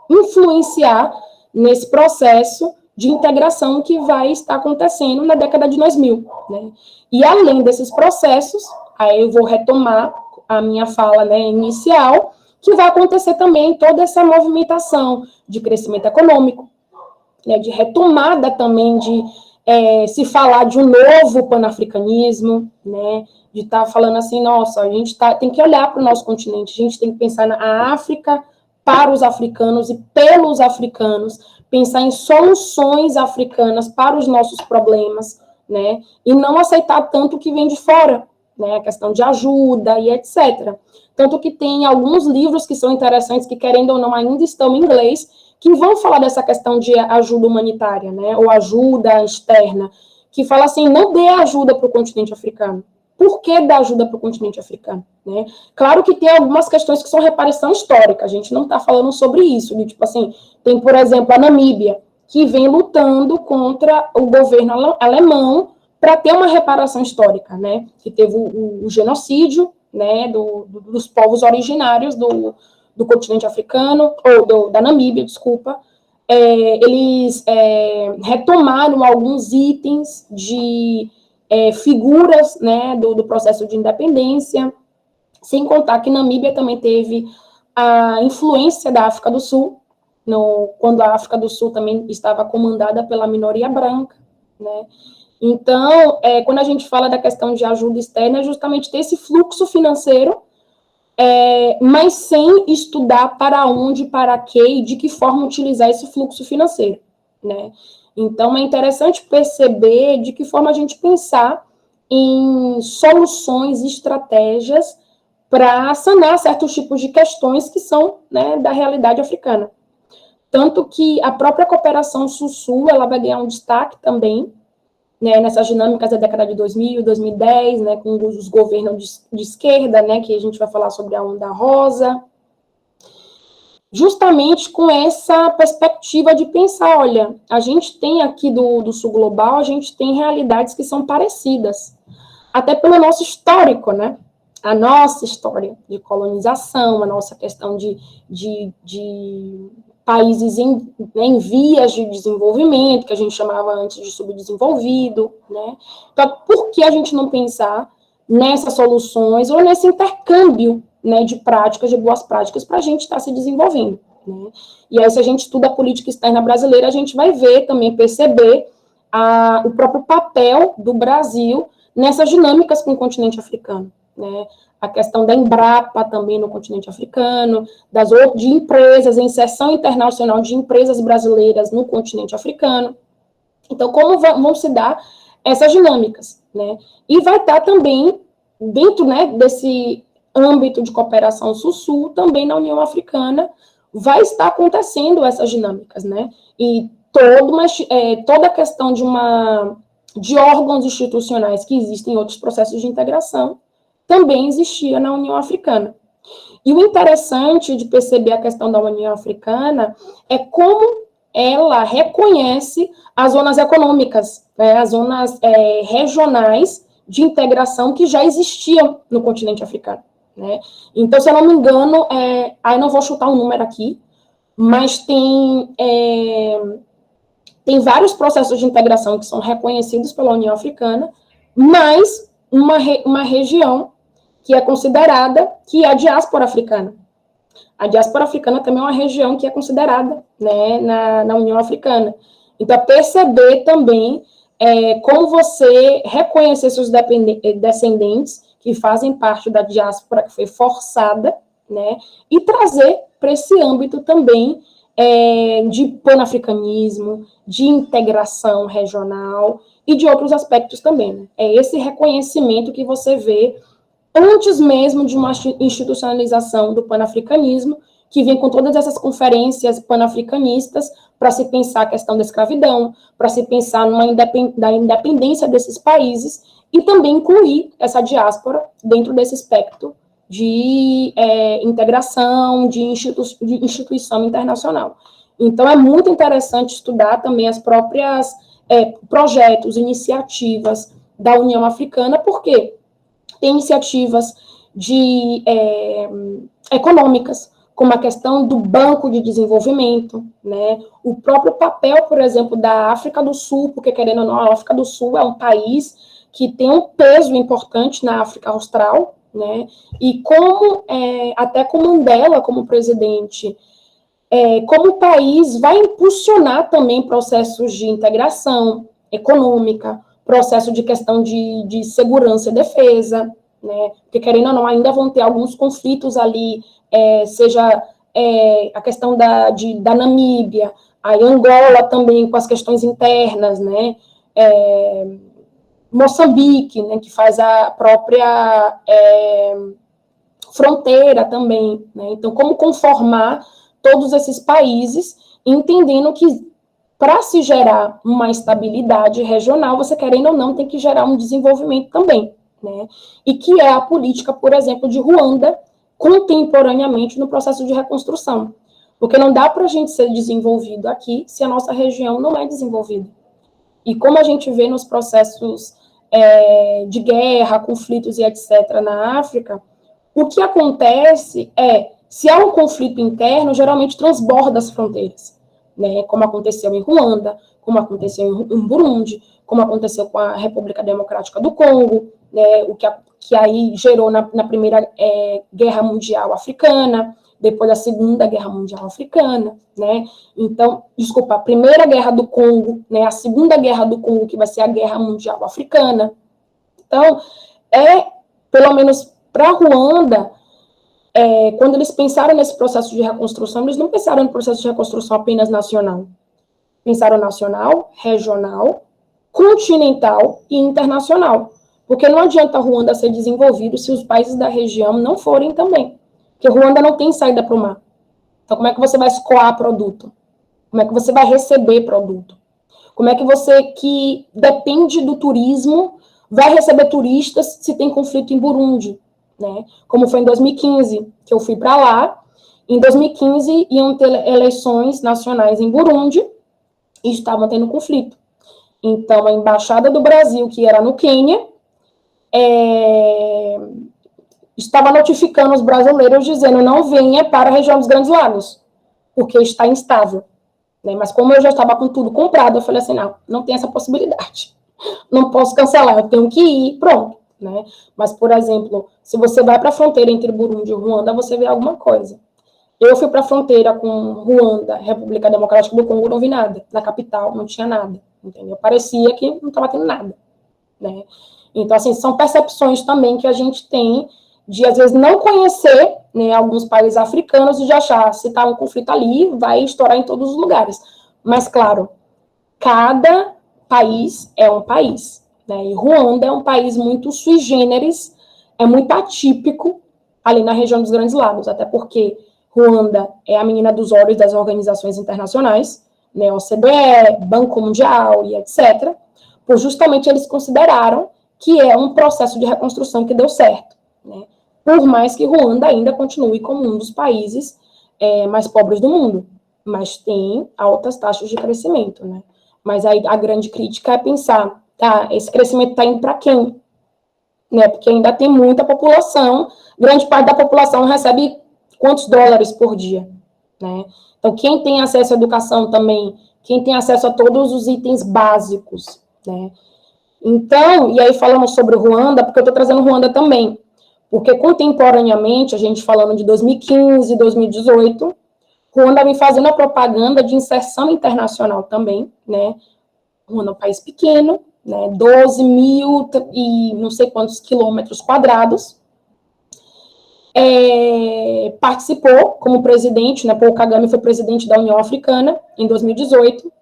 S2: influenciar nesse processo de integração que vai estar acontecendo na década de 2000, né? E além desses processos, aí eu vou retomar a minha fala, né, inicial, que vai acontecer também toda essa movimentação de crescimento econômico, né, de retomada também de se falar de um novo panafricanismo, né, de estar falando assim, nossa, a gente tem que olhar para o nosso continente, a gente tem que pensar na África para os africanos e pelos africanos, pensar em soluções africanas para os nossos problemas, né, e não aceitar tanto o que vem de fora, né, a questão de ajuda e etc. Tanto que tem alguns livros que são interessantes, que querendo ou não ainda estão em inglês, que vão falar dessa questão de ajuda humanitária, né, ou ajuda externa, que fala assim, não dê ajuda para o continente africano. Por que dar ajuda para o continente africano? Né? Claro que tem algumas questões que são reparação histórica, a gente não está falando sobre isso, de, tipo assim, tem, por exemplo, a Namíbia, que vem lutando contra o governo alemão para ter uma reparação histórica, né, que teve o genocídio, né, dos povos originários do continente africano, ou da Namíbia, desculpa, eles retomaram alguns itens de figuras, né, do processo de independência, sem contar que Namíbia também teve a influência da África do Sul, quando a África do Sul também estava comandada pela minoria branca, né. Então, quando a gente fala da questão de ajuda externa, é justamente ter esse fluxo financeiro, mas sem estudar para onde, para quê e de que forma utilizar esse fluxo financeiro, né? Então, é interessante perceber de que forma a gente pensar em soluções, estratégias para sanar certos tipos de questões que são, né, da realidade africana. Tanto que a própria cooperação Sul-Sul, ela vai ganhar um destaque também, né, nessas dinâmicas da década de 2000, 2010, né, com os governos de esquerda, né, que a gente vai falar sobre a Onda Rosa, justamente com essa perspectiva de pensar, olha, a gente tem aqui do Sul Global, a gente tem realidades que são parecidas, até pelo nosso histórico, né, a nossa história de colonização, a nossa questão de países em vias de desenvolvimento, que a gente chamava antes de subdesenvolvido, né? Então, por que a gente não pensar nessas soluções ou nesse intercâmbio, né, de práticas, de boas práticas, para a gente estar se desenvolvendo, né? E aí, se a gente estuda a política externa brasileira, a gente vai ver também, perceber o próprio papel do Brasil nessas dinâmicas com o continente africano, né? A questão da Embrapa também no continente africano, de empresas, a inserção internacional de empresas brasileiras no continente africano. Então, como vão se dar essas dinâmicas, né? E vai estar também, dentro, né, desse âmbito de cooperação Sul-Sul, também na União Africana, vai estar acontecendo essas dinâmicas, né? E toda a questão de órgãos institucionais que existem em outros processos de integração também existia na União Africana. E o interessante de perceber a questão da União Africana é como ela reconhece as zonas econômicas, né, as zonas regionais de integração que já existiam no continente africano, né? Então, se eu não me engano, aí não vou chutar um número aqui, mas tem vários processos de integração que são reconhecidos pela União Africana, mas uma região que é considerada, que é a diáspora africana. A diáspora africana também é uma região que é considerada, né, na União Africana. Então, perceber também como você reconhecer seus descendentes que fazem parte da diáspora que foi forçada, né, e trazer para esse âmbito também de panafricanismo, de integração regional e de outros aspectos também, né? É esse reconhecimento que você vê antes mesmo de uma institucionalização do panafricanismo, que vem com todas essas conferências panafricanistas para se pensar a questão da escravidão, para se pensar da independência desses países e também incluir essa diáspora dentro desse espectro de integração, de instituição internacional. Então, é muito interessante estudar também as próprias projetos, iniciativas da União Africana, porque tem iniciativas econômicas, como a questão do Banco de Desenvolvimento, né? O próprio papel, por exemplo, da África do Sul, porque, querendo ou não, a África do Sul é um país que tem um peso importante na África Austral, né? E como, até com Mandela como presidente, como o país vai impulsionar também processos de integração econômica, processo de questão de segurança e defesa, né? Porque, querendo ou não, ainda vão ter alguns conflitos ali, seja a questão da Namíbia, a Angola também com as questões internas, né? Moçambique, né, que faz a própria fronteira também, né? Então, como conformar todos esses países, entendendo que para se gerar uma estabilidade regional, você, querendo ou não, tem que gerar um desenvolvimento também, né? E que é a política, por exemplo, de Ruanda, contemporaneamente no processo de reconstrução. Porque não dá para a gente ser desenvolvido aqui se a nossa região não é desenvolvida. E como a gente vê nos processos de guerra, conflitos e etc. na África, o que acontece se há um conflito interno, geralmente transborda as fronteiras, né? Como aconteceu em Ruanda, como aconteceu em Burundi, como aconteceu com a República Democrática do Congo, né? O que aí gerou na Primeira Guerra Mundial Africana, depois da Segunda Guerra Mundial Africana, né? Então, desculpa, a Primeira Guerra do Congo, né? A Segunda Guerra do Congo, que vai ser a Guerra Mundial Africana. Então, pelo menos para Ruanda, quando eles pensaram nesse processo de reconstrução, eles não pensaram no processo de reconstrução apenas nacional. Pensaram nacional, regional, continental e internacional. Porque não adianta Ruanda ser desenvolvido se os países da região não forem também. Porque Ruanda não tem saída para o mar. Então, como é que você vai escoar produto? Como é que você vai receber produto? Como é que você, que depende do turismo, vai receber turistas se tem conflito em Burundi? Né? Como foi em 2015, que eu fui para lá. Em 2015, iam ter eleições nacionais em Burundi e estavam tendo conflito. Então, a Embaixada do Brasil, que era no Quênia, estava notificando os brasileiros dizendo não venha para a região dos Grandes Lagos, porque está instável. Né? Mas como eu já estava com tudo comprado, eu falei assim, não tem essa possibilidade. Não posso cancelar, eu tenho que ir, pronto. Né? Mas, por exemplo, se você vai para a fronteira entre Burundi e Ruanda, você vê alguma coisa. Eu fui para a fronteira com Ruanda, República Democrática do Congo, não vi nada. Na capital, não tinha nada. Entendeu? Parecia que não estava tendo nada. Né? Então, assim, são percepções também que a gente tem de, às vezes, não conhecer, né, alguns países africanos e de achar, se está um conflito ali, vai estourar em todos os lugares. Mas, claro, cada país é um país. Né? E Ruanda é um país muito sui generis, é muito atípico ali na região dos Grandes Lagos, até porque Ruanda é a menina dos olhos das organizações internacionais, né, OCDE, Banco Mundial e etc., por justamente eles consideraram que é um processo de reconstrução que deu certo, né? Por mais que Ruanda ainda continue como um dos países mais pobres do mundo, mas tem altas taxas de crescimento, né? Mas aí a grande crítica é pensar, tá, esse crescimento está indo para quem? Né? Porque ainda tem muita população, grande parte da população recebe quantos dólares por dia, né? Então, quem tem acesso à educação também, quem tem acesso a todos os itens básicos, né? Então, e aí falamos sobre Ruanda, porque eu estou trazendo Ruanda também, porque contemporaneamente, a gente falando de 2015, 2018, Ruanda vem fazendo a propaganda de inserção internacional também, né? Ruanda é um país pequeno, né? 12 mil e não sei quantos quilômetros quadrados, participou como presidente, né? Paul Kagame foi presidente da União Africana em 2018,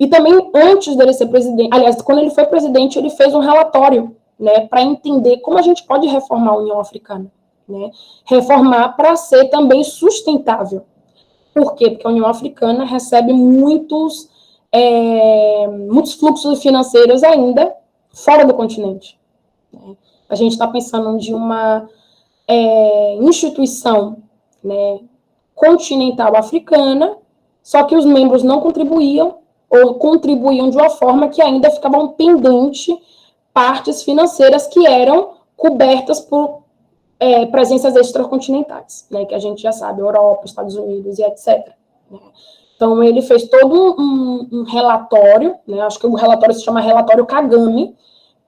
S2: e também antes dele ser presidente, aliás, quando ele foi presidente, ele fez um relatório, né, para entender como a gente pode reformar a União Africana, né? Reformar para ser também sustentável. Por quê? Porque a União Africana recebe muitos fluxos financeiros ainda fora do continente. Né? A gente está pensando de uma instituição, né, continental africana, só que os membros não contribuíam ou contribuíam de uma forma que ainda ficavam pendentes partes financeiras que eram cobertas por presenças extracontinentais, né, que a gente já sabe, Europa, Estados Unidos e etc. Né? Então, ele fez todo um relatório, né, acho que o relatório se chama Relatório Kagame,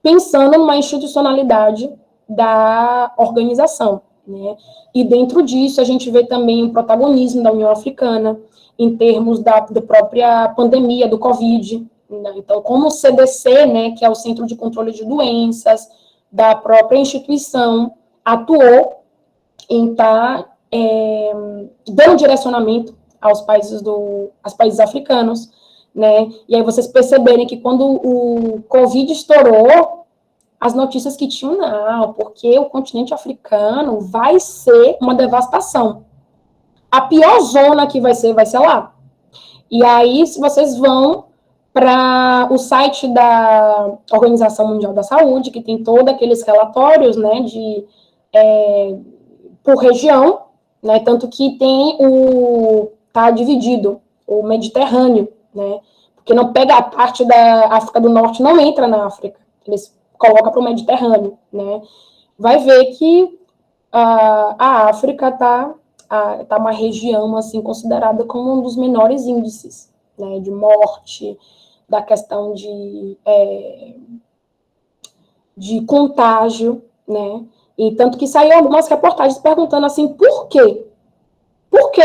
S2: pensando numa institucionalidade da organização. Né? E dentro disso, a gente vê também o protagonismo da União Africana, em termos da própria pandemia do Covid. Né? Então, como o CDC, né, que é o Centro de Controle de Doenças, da própria instituição, atuou em estar dando direcionamento aos países africanos, né? E aí vocês perceberem que quando o Covid estourou, as notícias que tinham, não, porque o continente africano vai ser uma devastação. A pior zona que vai ser lá. E aí, se vocês vão para o site da Organização Mundial da Saúde, que tem todos aqueles relatórios, né, por região, né, tanto que tá dividido, o Mediterrâneo, né, porque não pega a parte da África do Norte, não entra na África, eles colocam para o Mediterrâneo, né, vai ver que a África tá uma região, assim, considerada como um dos menores índices, né, de morte, da questão de contágio, né, e tanto que saiu algumas reportagens perguntando, assim, por quê? Por que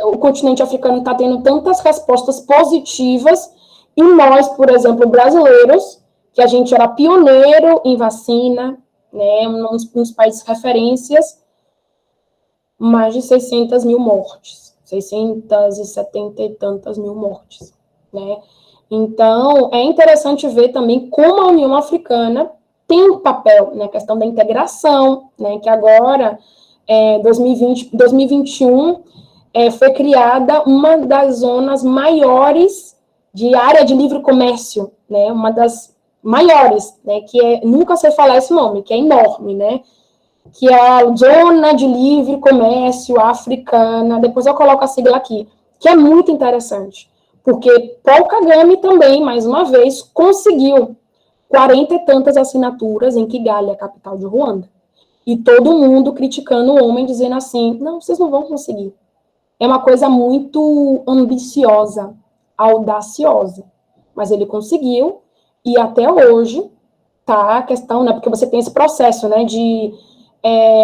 S2: o continente africano está tendo tantas respostas positivas e nós, por exemplo, brasileiros, que a gente era pioneiro em vacina, né, uns países referências, mais de 600 mil mortes, 670 e tantas mil mortes, né? Então, é interessante ver também como a União Africana tem um papel na questão da integração, né, que agora, 2021, foi criada uma das zonas maiores de área de livre comércio, né, uma das maiores, né, que nunca sei falar esse nome, que é enorme, né, que é a Zona de Livre Comércio Africana, depois eu coloco a sigla aqui, que é muito interessante, porque Paul Kagame também, mais uma vez, conseguiu 40 e tantas assinaturas em Kigali, a capital de Ruanda. e todo mundo criticando o homem, dizendo assim, não, vocês não vão conseguir. É uma coisa muito ambiciosa, audaciosa, mas ele conseguiu, e até hoje tá a questão, né, porque você tem esse processo, né, de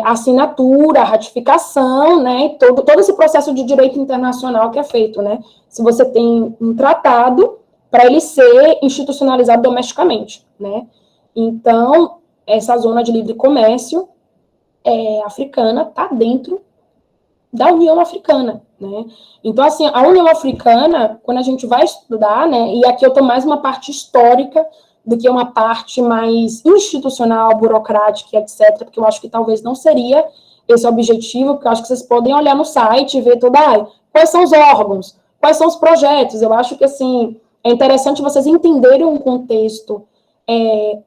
S2: assinatura, ratificação, né, e todo esse processo de direito internacional que é feito, né, se você tem um tratado para ele ser institucionalizado domesticamente, né, então, essa zona de livre comércio africana está dentro da União Africana, né? Então, assim, a União Africana, quando a gente vai estudar, né, e aqui eu estou mais uma parte histórica do que uma parte mais institucional, burocrática, etc., porque eu acho que talvez não seria esse o objetivo, porque eu acho que vocês podem olhar no site e ver quais são os órgãos, quais são os projetos. Eu acho que, assim, é interessante vocês entenderem um contexto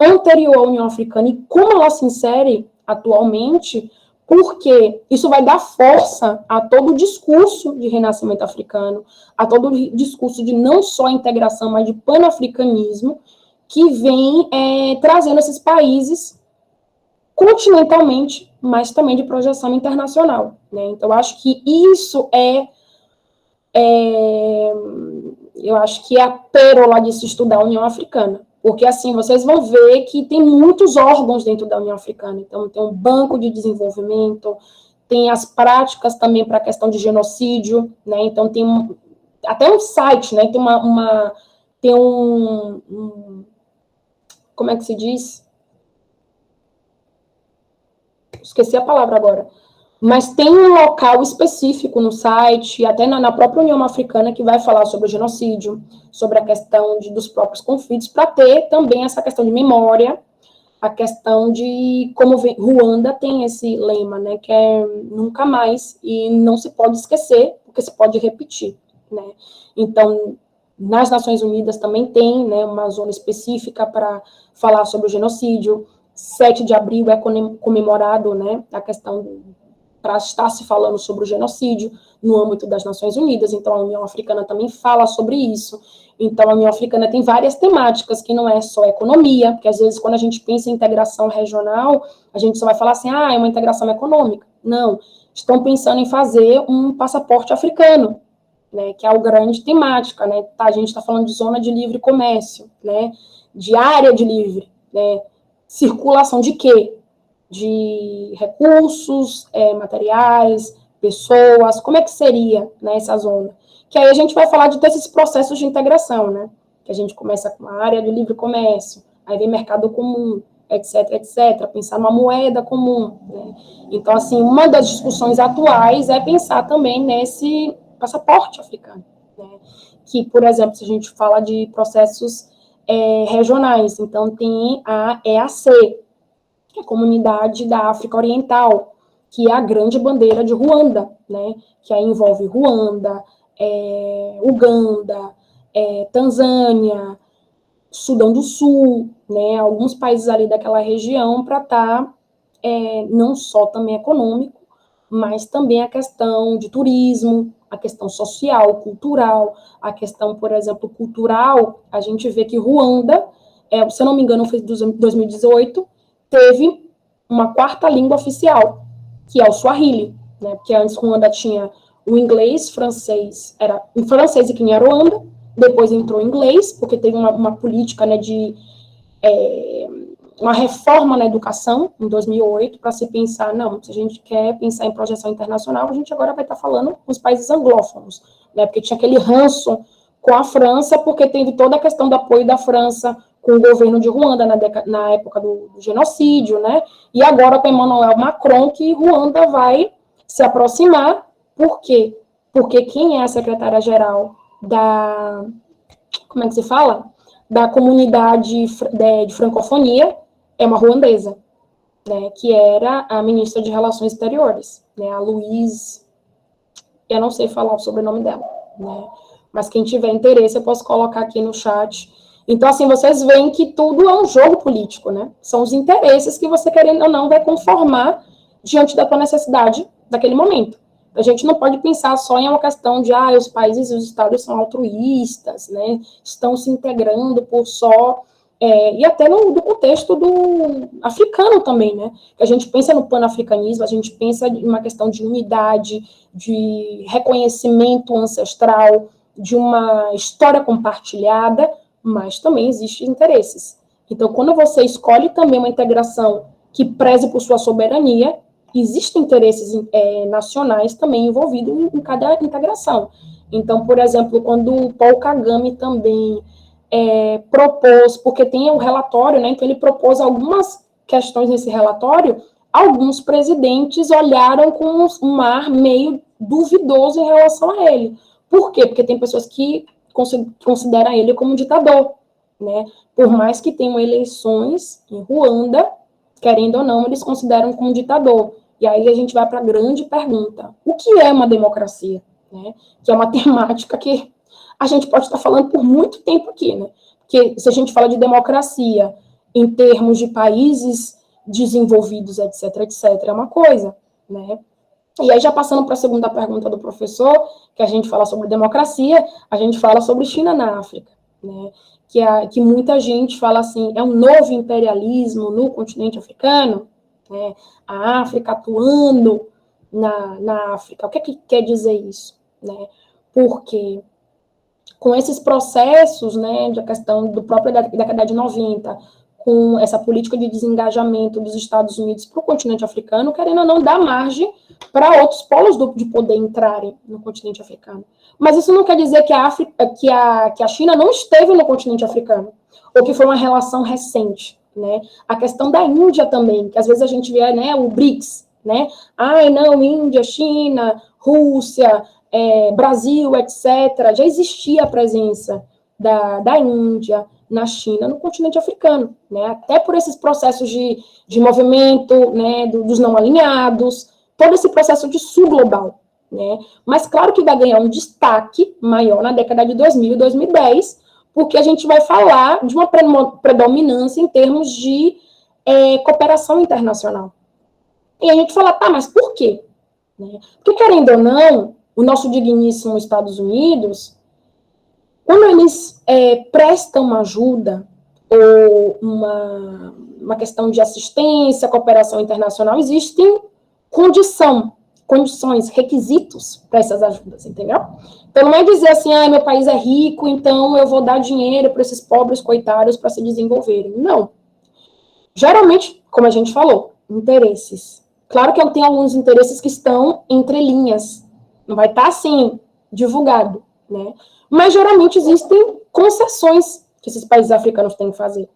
S2: anterior à União Africana e como ela se insere atualmente, porque isso vai dar força a todo o discurso de renascimento africano, a todo o discurso de não só integração, mas de panafricanismo, que vem trazendo esses países continentalmente, mas também de projeção internacional, né? Então, eu acho que isso eu acho que é a pérola de se estudar a União Africana. Porque, assim, vocês vão ver que tem muitos órgãos dentro da União Africana. Então, tem um banco de desenvolvimento, tem as práticas também para a questão de genocídio, né? Então, tem até um site, né? Tem como é que se diz? Esqueci a palavra agora. Mas tem um local específico no site, até na própria União Africana, que vai falar sobre o genocídio, sobre a questão dos próprios conflitos, para ter também essa questão de memória, a questão de como Ruanda tem esse lema, né, que é nunca mais, e não se pode esquecer, porque se pode repetir, né. Então, nas Nações Unidas também tem, né, uma zona específica para falar sobre o genocídio. 7 de abril é comemorado, né, a questão para estar se falando sobre o genocídio no âmbito das Nações Unidas. Então, a União Africana também fala sobre isso. Então, a União Africana tem várias temáticas, que não é só economia, porque às vezes quando a gente pensa em integração regional, a gente só vai falar assim, é uma integração econômica. Não, estão pensando em fazer um passaporte africano, né, que é a grande temática, né, a gente está falando de zona de livre comércio, né, de área de livre, né, circulação de quê? De recursos, materiais, pessoas, como é que seria, né, essa zona? Que aí a gente vai falar de desses processos de integração, né? Que a gente começa com a área de livre comércio, aí vem mercado comum, etc, etc, pensar numa moeda comum, né? Então, assim, uma das discussões atuais é pensar também nesse passaporte africano, né? Que, por exemplo, se a gente fala de processos regionais, então tem a EAC, que é a Comunidade da África Oriental, que é a grande bandeira de Ruanda, né? Que aí envolve Ruanda, Uganda, Tanzânia, Sudão do Sul, né? Alguns países ali daquela região para estar não só também econômico, mas também a questão de turismo, a questão social, cultural, a questão, por exemplo, cultural, a gente vê que Ruanda, se eu não me engano, foi em 2018, teve uma quarta língua oficial, que é o Swahili, né? Porque antes Ruanda tinha o inglês, francês, era o francês e Kinyarwanda, depois entrou o inglês, porque teve uma política, né, de uma reforma na educação, em 2008, para se pensar, não, se a gente quer pensar em projeção internacional, a gente agora vai estar falando com os países anglófonos, né, porque tinha aquele ranço com a França, porque teve toda a questão do apoio da França com o governo de Ruanda na época do genocídio, né, e agora com Emmanuel Macron, que Ruanda vai se aproximar, por quê? Porque quem é a secretária-geral como é que se fala? Da comunidade de francofonia, é uma ruandesa, né, que era a ministra de Relações Exteriores, né, a Louise, eu não sei falar o sobrenome dela, né, mas quem tiver interesse eu posso colocar aqui no chat. Então, assim, vocês veem que tudo é um jogo político, né, são os interesses que você, querendo ou não, vai conformar diante da tua necessidade daquele momento. A gente não pode pensar só em uma questão de, os países e os estados são altruístas, né, estão se integrando por só e até no contexto do africano também, né? Que a gente pensa no panafricanismo, a gente pensa em uma questão de unidade, de reconhecimento ancestral, de uma história compartilhada, mas também existem interesses. Então, quando você escolhe também uma integração que preze por sua soberania, existem interesses nacionais também envolvidos em cada integração. Então, por exemplo, quando o Paul Kagame também propôs, porque tem um relatório, né, então ele propôs algumas questões nesse relatório, alguns presidentes olharam com um ar meio duvidoso em relação a ele. Por quê? Porque tem pessoas que consideram ele como um ditador, né? Por mais que tenham eleições em Ruanda, querendo ou não, eles consideram como um ditador. E aí a gente vai para a grande pergunta: o que é uma democracia? Né? Que é uma temática que a gente pode estar falando por muito tempo aqui, né? Porque se a gente fala de democracia em termos de países desenvolvidos, etc., etc., é uma coisa, né? E aí, já passando para a segunda pergunta do professor, que a gente fala sobre democracia, a gente fala sobre China na África, né? Que muita gente fala assim, é um novo imperialismo no continente africano, né? A África atuando na África. O que quer dizer isso? Né? Porque com esses processos, né, da questão do próprio década de 90, com essa política de desengajamento dos Estados Unidos para o continente africano, querendo ou não dar margem para outros polos de poder entrarem no continente africano. Mas isso não quer dizer que a China não esteve no continente africano, ou que foi uma relação recente, né? A questão da Índia também, que às vezes a gente vê, né, o BRICS, né? Ai, não, Índia, China, Rússia, Brasil, etc., já existia a presença da Índia na China, no continente africano, né? Até por esses processos de movimento, né, dos não alinhados, todo esse processo de sul global, né? Mas claro que vai ganhar um destaque maior na década de 2000 e 2010, porque a gente vai falar de uma predominância em termos de cooperação internacional. E a gente fala, tá, mas por quê? Né? Porque, querendo ou não, o nosso digníssimo Estados Unidos, quando eles prestam uma ajuda ou uma questão de assistência, cooperação internacional, existem condições, requisitos para essas ajudas, entendeu? Então, não é dizer assim, meu país é rico, então eu vou dar dinheiro para esses pobres coitados para se desenvolverem. Não. Geralmente, como a gente falou, interesses. Claro que eu tenho alguns interesses que estão entre linhas, não vai estar assim divulgado, né? Mas geralmente existem concessões que esses países africanos têm que fazer.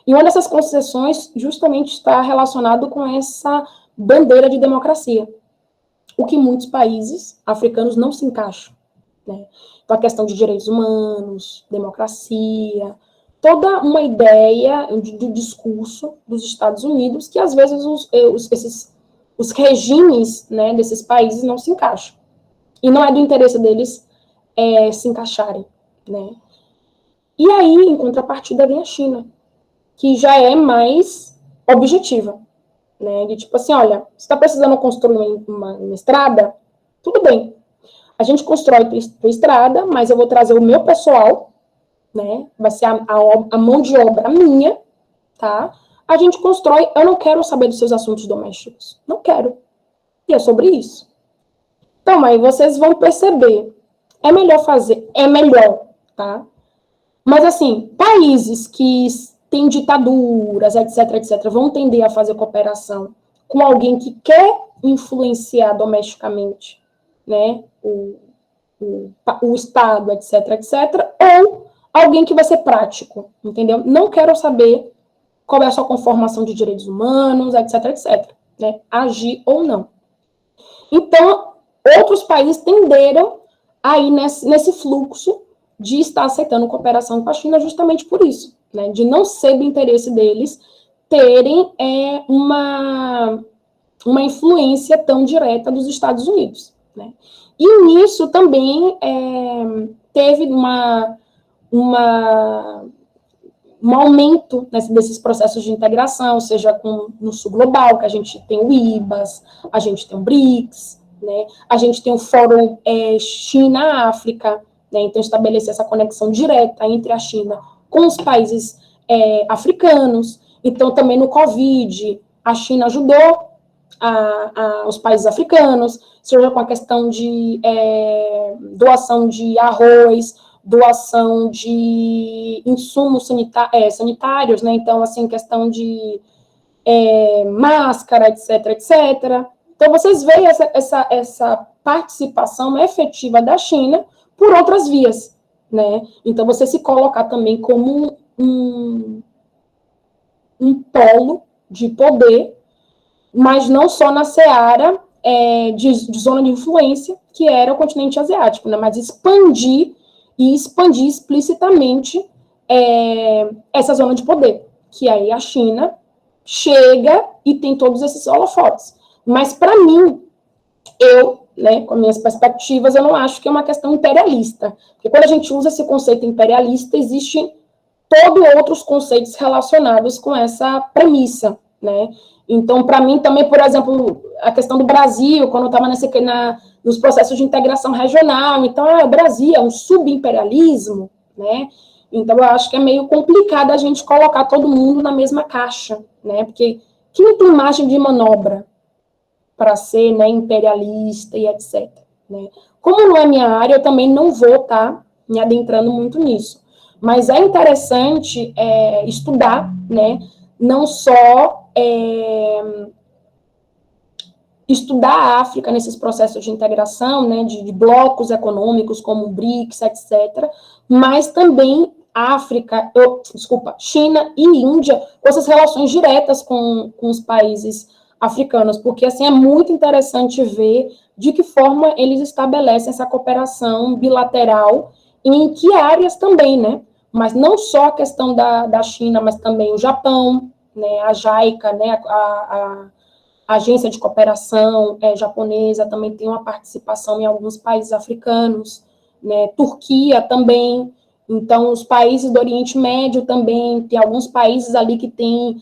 S2: E uma dessas concessões justamente está relacionado com essa bandeira de democracia, o que muitos países africanos não se encaixam, né? Então a questão de direitos humanos, democracia, toda uma ideia do discurso dos Estados Unidos que às vezes os regimes, né, desses países não se encaixam. E não é do interesse deles se encaixarem, né? E aí, em contrapartida, vem a China, que já é mais objetiva, né? De tipo assim, olha, você está precisando construir uma estrada? Tudo bem. A gente constrói tua estrada, mas eu vou trazer o meu pessoal, né? Vai ser a mão de obra minha, tá? A gente constrói, eu não quero saber dos seus assuntos domésticos. Não quero. E é sobre isso. Então, aí vocês vão perceber. É melhor fazer, tá? Mas, assim, países que têm ditaduras, etc., etc., vão tender a fazer cooperação com alguém que quer influenciar domesticamente, né? O Estado, etc., etc., ou alguém que vai ser prático, entendeu? Não quero saber qual é a sua conformação de direitos humanos, etc., etc., né? Agir ou não. Então, outros países tenderam a ir nesse fluxo de estar aceitando cooperação com a China justamente por isso, né? De não ser do interesse deles terem uma influência tão direta dos Estados Unidos, né? E nisso também teve um aumento desses processos de integração, seja no sul global, que a gente tem o IBAS, a gente tem o BRICS, né? A gente tem o Fórum China-África, né? Então estabelecer essa conexão direta entre a China com os países africanos. Então, também no Covid, a China ajudou os países africanos, seja com a questão de doação de arroz, doação de insumos sanitários, né? Então, assim, questão de máscara, etc, etc. Então, vocês veem essa participação efetiva da China por outras vias, né? Então, você se colocar também como um polo de poder, mas não só na seara de zona de influência, que era o continente asiático, né? Mas expandir explicitamente essa zona de poder, que aí a China chega e tem todos esses holofotes. Mas, para mim, né, com minhas perspectivas, eu não acho que é uma questão imperialista. Porque quando a gente usa esse conceito imperialista, existem todos outros conceitos relacionados com essa premissa, né? Então, para mim, também, por exemplo, a questão do Brasil, quando eu estava nos processos de integração regional, então, o Brasil é um subimperialismo, né? Então, eu acho que é meio complicado a gente colocar todo mundo na mesma caixa, né? Porque que não tem margem de manobra para ser, né, imperialista e etc, né? Como não é minha área, eu também não vou estar me adentrando muito nisso. Mas é interessante estudar, né? Não só estudar a África nesses processos de integração, né, de blocos econômicos como o BRICS, etc., mas também China e Índia, com essas relações diretas com os países africanos, porque, assim, é muito interessante ver de que forma eles estabelecem essa cooperação bilateral e em que áreas também, né? Mas não só a questão da China, mas também o Japão, né, a JICA, né, a Agência de Cooperação japonesa também tem uma participação em alguns países africanos, né, Turquia também, então os países do Oriente Médio também, tem alguns países ali que tem,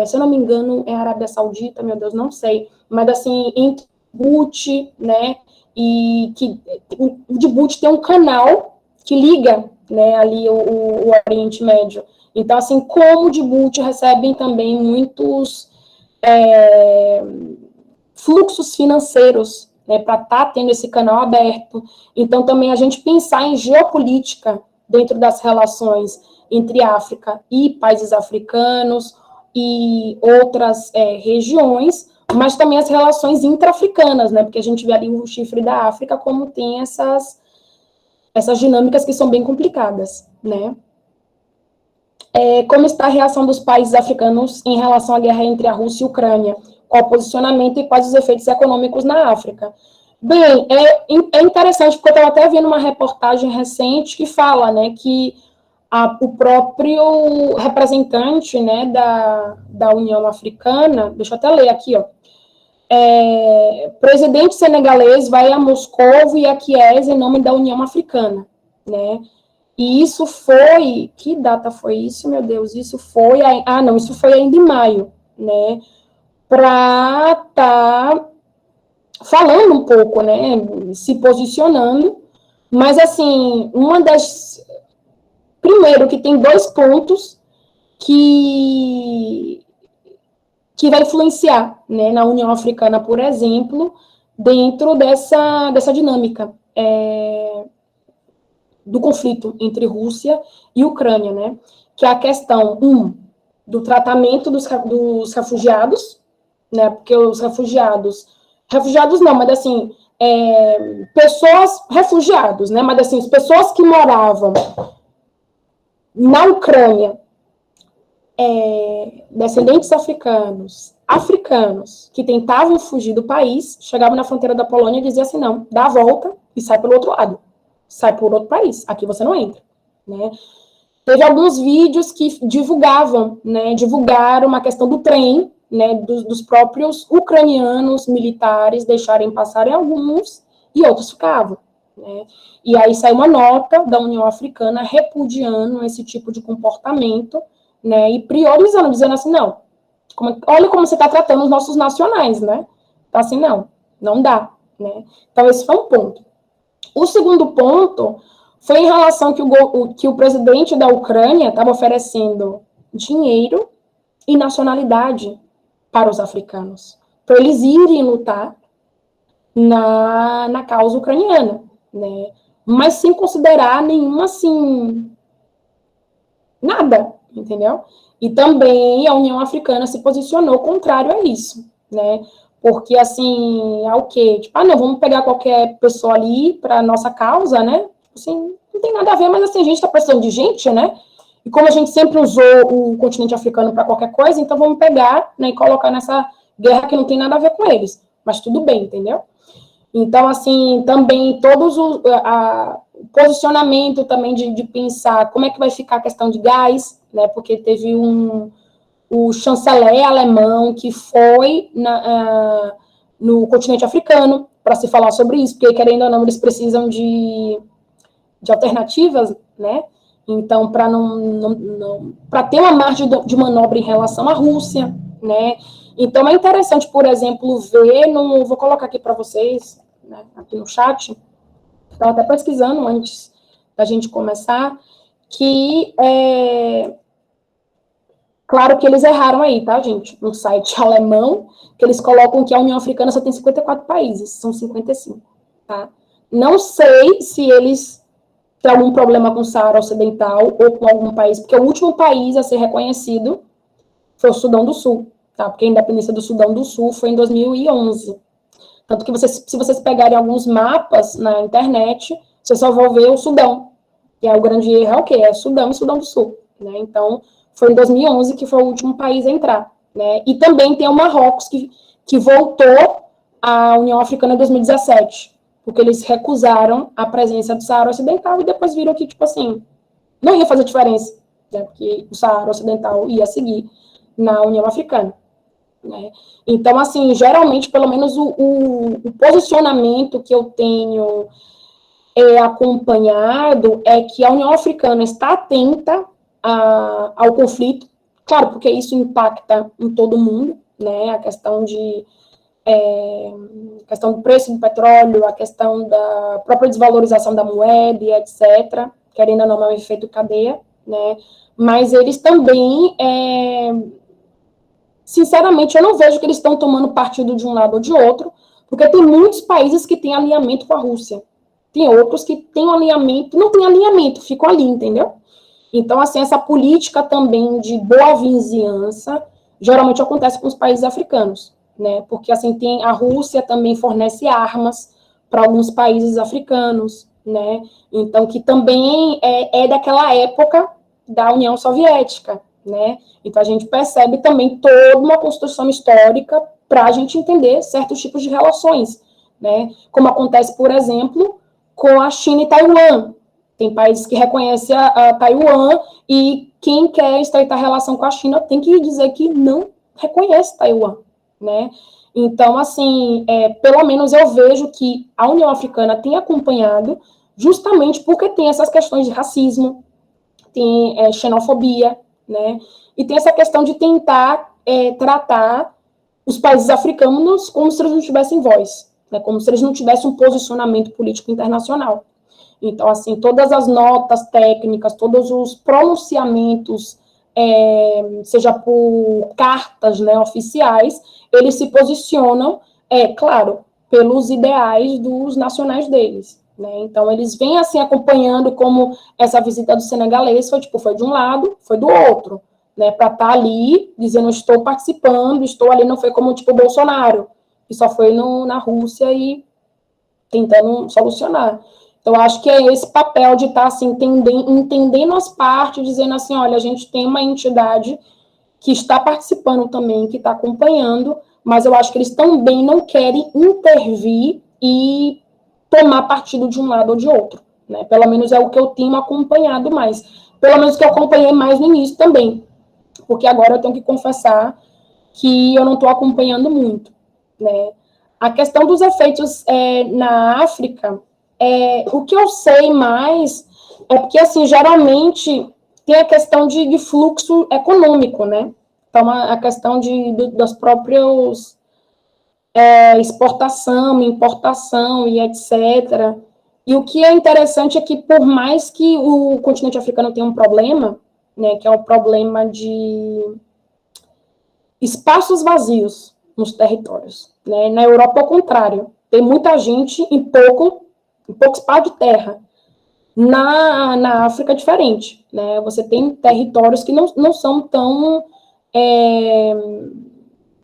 S2: se eu não me engano, é a Arábia Saudita, meu Deus, não sei, mas assim, em Djibouti, né, e que o Djibouti tem um canal que liga, né, ali o Oriente Médio. Então, assim, como o Djibouti recebem também muitos fluxos financeiros, né, para estar tendo esse canal aberto. Então, também a gente pensar em geopolítica dentro das relações entre África e países africanos e outras regiões, mas também as relações intra-africanas, né, porque a gente vê ali o chifre da África como tem essas dinâmicas que são bem complicadas, né. Como está a reação dos países africanos em relação à guerra entre a Rússia e a Ucrânia? Qual o posicionamento e quais os efeitos econômicos na África? Bem, é interessante, porque eu estava até vendo uma reportagem recente que fala, né, que o próprio representante, né, da União Africana, deixa eu até ler aqui, ó, presidente senegalês vai a Moscou e a Kiev em nome da União Africana, né? E isso foi, que data foi isso, meu Deus? Isso foi, isso foi ainda em maio, né? Para estar falando um pouco, né? Se posicionando, mas assim, primeiro que tem 2 pontos que vai influenciar, né, na União Africana, por exemplo, dentro dessa dinâmica do conflito entre Rússia e Ucrânia, né, que é a questão, do tratamento dos refugiados, né, porque os refugiados não, mas assim, pessoas refugiados, né, mas assim, as pessoas que moravam na Ucrânia, descendentes africanos, que tentavam fugir do país, chegavam na fronteira da Polônia e diziam assim, não, dá a volta e sai pelo outro lado, sai por outro país, aqui você não entra, né. Teve alguns vídeos que divulgaram uma questão do trem, né, dos próprios ucranianos militares deixarem passarem alguns e outros ficavam, né. E aí saiu uma nota da União Africana repudiando esse tipo de comportamento, né, e priorizando, dizendo assim, não, olha como você está tratando os nossos nacionais, né, então assim, não dá, né. Então esse foi um ponto. O segundo ponto foi em relação que o presidente da Ucrânia estava oferecendo dinheiro e nacionalidade para os africanos, para eles irem lutar na causa ucraniana, né? Mas sem considerar nenhuma, assim, nada, entendeu? E também a União Africana se posicionou contrário a isso, né? Porque, assim, é o quê? Tipo, não, vamos pegar qualquer pessoa ali para nossa causa, né? Assim, não tem nada a ver, mas, assim, a gente está precisando de gente, né? E como a gente sempre usou o continente africano para qualquer coisa, então vamos pegar, né, e colocar nessa guerra que não tem nada a ver com eles. Mas tudo bem, entendeu? Então, assim, também o posicionamento também de pensar como é que vai ficar a questão de gás, né? Porque teve o chanceler alemão que foi no continente africano para se falar sobre isso, porque, querendo ou não, eles precisam de alternativas, né? Então, para ter uma margem de manobra em relação à Rússia, né? Então, é interessante, por exemplo, ver, vou colocar aqui para vocês, né, aqui no chat, estava até pesquisando antes da gente começar, que claro que eles erraram aí, tá, gente? No site alemão, que eles colocam que a União Africana só tem 54 países, são 55, tá? Não sei se eles têm algum problema com o Saara Ocidental ou com algum país, porque o último país a ser reconhecido foi o Sudão do Sul, tá? Porque a independência do Sudão do Sul foi em 2011. Tanto que se vocês pegarem alguns mapas na internet, vocês só vão ver o Sudão. E aí o grande erro é o quê? É Sudão e Sudão do Sul, né? Então, foi em 2011 que foi o último país a entrar, né? E também tem o Marrocos, que voltou à União Africana em 2017, porque eles recusaram a presença do Saara Ocidental e depois viram que, tipo assim, não ia fazer diferença, né? Porque o Saara Ocidental ia seguir na União Africana, né? Então, assim, geralmente, pelo menos o posicionamento que eu tenho acompanhado é que a União Africana está atenta ao conflito, claro, porque isso impacta em todo mundo, né? A questão do preço do petróleo, a questão da própria desvalorização da moeda e etc., querendo ou não, é um efeito cadeia, né? Mas eles também, sinceramente, eu não vejo que eles estão tomando partido de um lado ou de outro, porque tem muitos países que têm alinhamento com a Rússia. Tem outros que têm um alinhamento, não tem alinhamento, ficam ali, entendeu? Então, assim, essa política também de boa vizinhança geralmente acontece com os países africanos, né? Porque, assim, a Rússia também fornece armas para alguns países africanos, né? Então, que também é daquela época da União Soviética, né? Então, a gente percebe também toda uma construção histórica para a gente entender certos tipos de relações, né? Como acontece, por exemplo, com a China e Taiwan. Tem países que reconhecem a Taiwan e quem quer estreitar relação com a China tem que dizer que não reconhece Taiwan, né? Então, assim, pelo menos eu vejo que a União Africana tem acompanhado justamente porque tem essas questões de racismo, tem xenofobia, né? E tem essa questão de tentar tratar os países africanos como se eles não tivessem voz, né? Como se eles não tivessem um posicionamento político internacional. Então, assim, todas as notas técnicas, todos os pronunciamentos, seja por cartas, né, oficiais, eles se posicionam, claro, pelos ideais dos nacionais deles, né? Então, eles vêm, assim, acompanhando como essa visita do senegalês foi de um lado, foi do outro, né, para estar ali, dizendo, estou participando, estou ali, não foi como, tipo, o Bolsonaro, que só foi na Rússia e tentando solucionar. Então, acho que é esse papel de estar, assim, entendendo as partes, dizendo assim, olha, a gente tem uma entidade que está participando também, que está acompanhando, mas eu acho que eles também não querem intervir e tomar partido de um lado ou de outro, né? Pelo menos é o que eu tenho acompanhado mais. Pelo menos que eu acompanhei mais no início também, porque agora eu tenho que confessar que eu não estou acompanhando muito, né? A questão dos efeitos na África, o que eu sei mais é porque, assim, geralmente tem a questão de fluxo econômico, né? Então, a questão das próprias exportação, importação e etc. E o que é interessante é que, por mais que o continente africano tenha um problema, né, que é o problema de espaços vazios nos territórios, né? Na Europa, ao contrário, tem muita gente em pouco espaço de terra. Na África é diferente, né? Você tem territórios que não são tão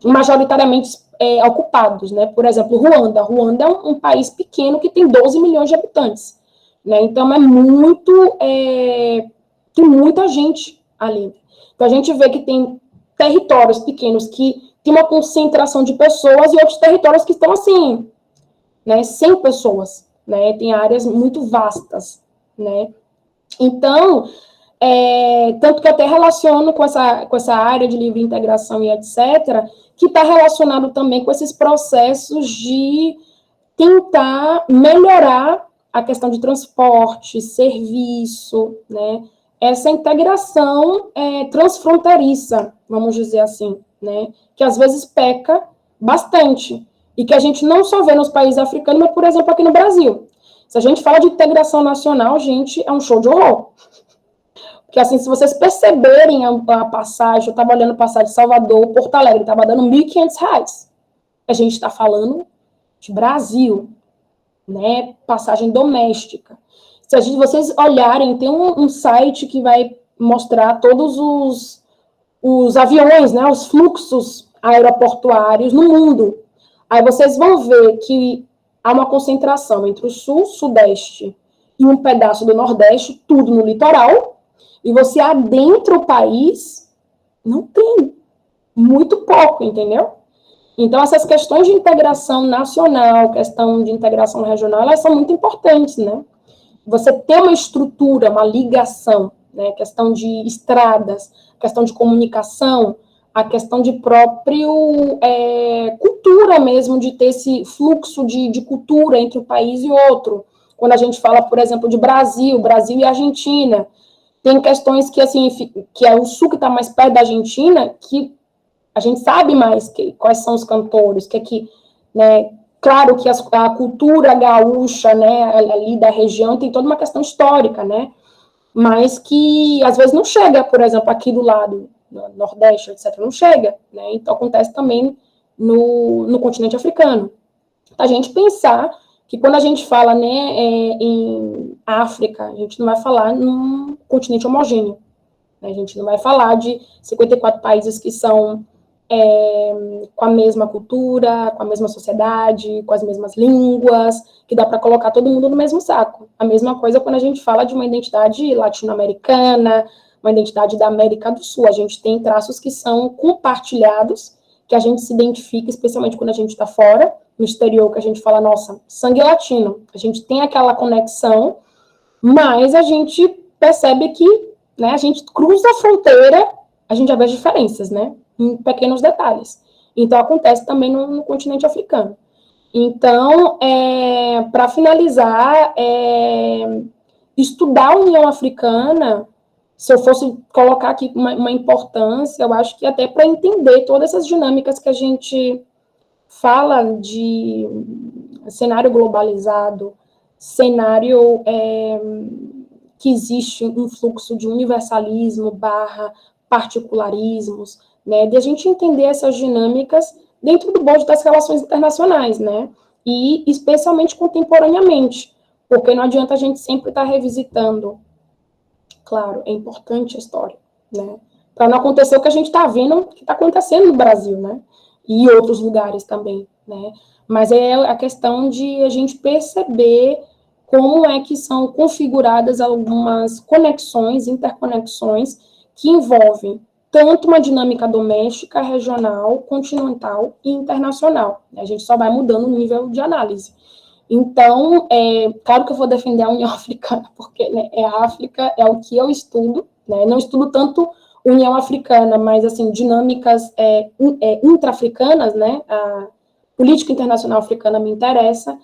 S2: majoritariamente ocupados, né? Por exemplo, Ruanda. Ruanda é um país pequeno que tem 12 milhões de habitantes, né? Então tem muita gente ali. Então a gente vê que tem territórios pequenos que tem uma concentração de pessoas e outros territórios que estão assim, né? 100 pessoas, né? Tem áreas muito vastas, né? Então, tanto que eu até relaciono com essa área de livre integração e etc., que está relacionado também com esses processos de tentar melhorar a questão de transporte, serviço, né? Essa integração transfronteiriça, vamos dizer assim, né? Que às vezes peca bastante, e que a gente não só vê nos países africanos, mas, por exemplo, aqui no Brasil. Se a gente fala de integração nacional, gente, é um show de horror. Porque, assim, se vocês perceberem a passagem, eu estava olhando a passagem de Salvador, Porto Alegre, estava dando R$ 1.500. A gente está falando de Brasil, né? Passagem doméstica. Se vocês olharem, tem um site que vai mostrar todos os aviões, né? Os fluxos aeroportuários no mundo. Aí vocês vão ver que há uma concentração entre o sul, sudeste e um pedaço do nordeste, tudo no litoral, e você adentra o país, não tem, muito pouco, entendeu? Então, essas questões de integração nacional, questão de integração regional, elas são muito importantes, né? Você ter uma estrutura, uma ligação, né? Questão de estradas, questão de comunicação, a questão de próprio cultura mesmo, de ter esse fluxo de cultura entre um país e outro. Quando a gente fala, por exemplo, de Brasil e Argentina, tem questões que, assim, que é o sul que está mais perto da Argentina, que a gente sabe mais quais são os cantores, né? Claro que a cultura gaúcha, né, ali da região, tem toda uma questão histórica, né? Mas que às vezes não chega, por exemplo, aqui do lado, no Nordeste, etc., não chega, né? Então acontece também no continente africano. A gente pensar que quando a gente fala, né, em África, a gente não vai falar num continente homogêneo, né? A gente não vai falar de 54 países que são com a mesma cultura, com a mesma sociedade, com as mesmas línguas, que dá para colocar todo mundo no mesmo saco. A mesma coisa quando a gente fala de uma identidade latino-americana, uma identidade da América do Sul. A gente tem traços que são compartilhados, que a gente se identifica, especialmente quando a gente está fora, no exterior, que a gente fala, nossa, sangue latino. A gente tem aquela conexão, mas a gente percebe que, né, a gente cruza a fronteira, a gente já vê as diferenças, né? Em pequenos detalhes. Então, acontece também no continente africano. Então, para finalizar, estudar a União Africana, se eu fosse colocar aqui uma importância, eu acho que até para entender todas essas dinâmicas que a gente fala de cenário globalizado, cenário que existe um fluxo de universalismo / particularismos, né, de a gente entender essas dinâmicas dentro do bojo das relações internacionais, né, e especialmente contemporaneamente, porque não adianta a gente sempre estar revisitando. Claro, é importante a história, né, para não acontecer o que a gente está vendo que está acontecendo no Brasil, né, e outros lugares também, né, mas é a questão de a gente perceber como é que são configuradas algumas conexões, interconexões, que envolvem tanto uma dinâmica doméstica, regional, continental e internacional. A gente só vai mudando o nível de análise. Então, claro que eu vou defender a União Africana, porque, né, a África é o que eu estudo, né, não estudo tanto União Africana, mas, assim, dinâmicas intra-africanas, né, a política internacional africana me interessa,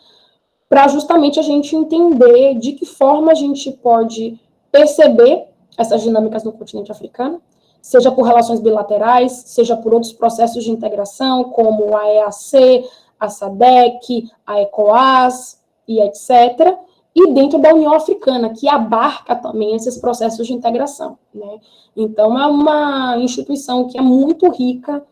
S2: para justamente a gente entender de que forma a gente pode perceber essas dinâmicas no continente africano, seja por relações bilaterais, seja por outros processos de integração, como a EAC, a SADC, a ECOWAS e etc., e dentro da União Africana, que abarca também esses processos de integração, né? Então, é uma instituição que é muito rica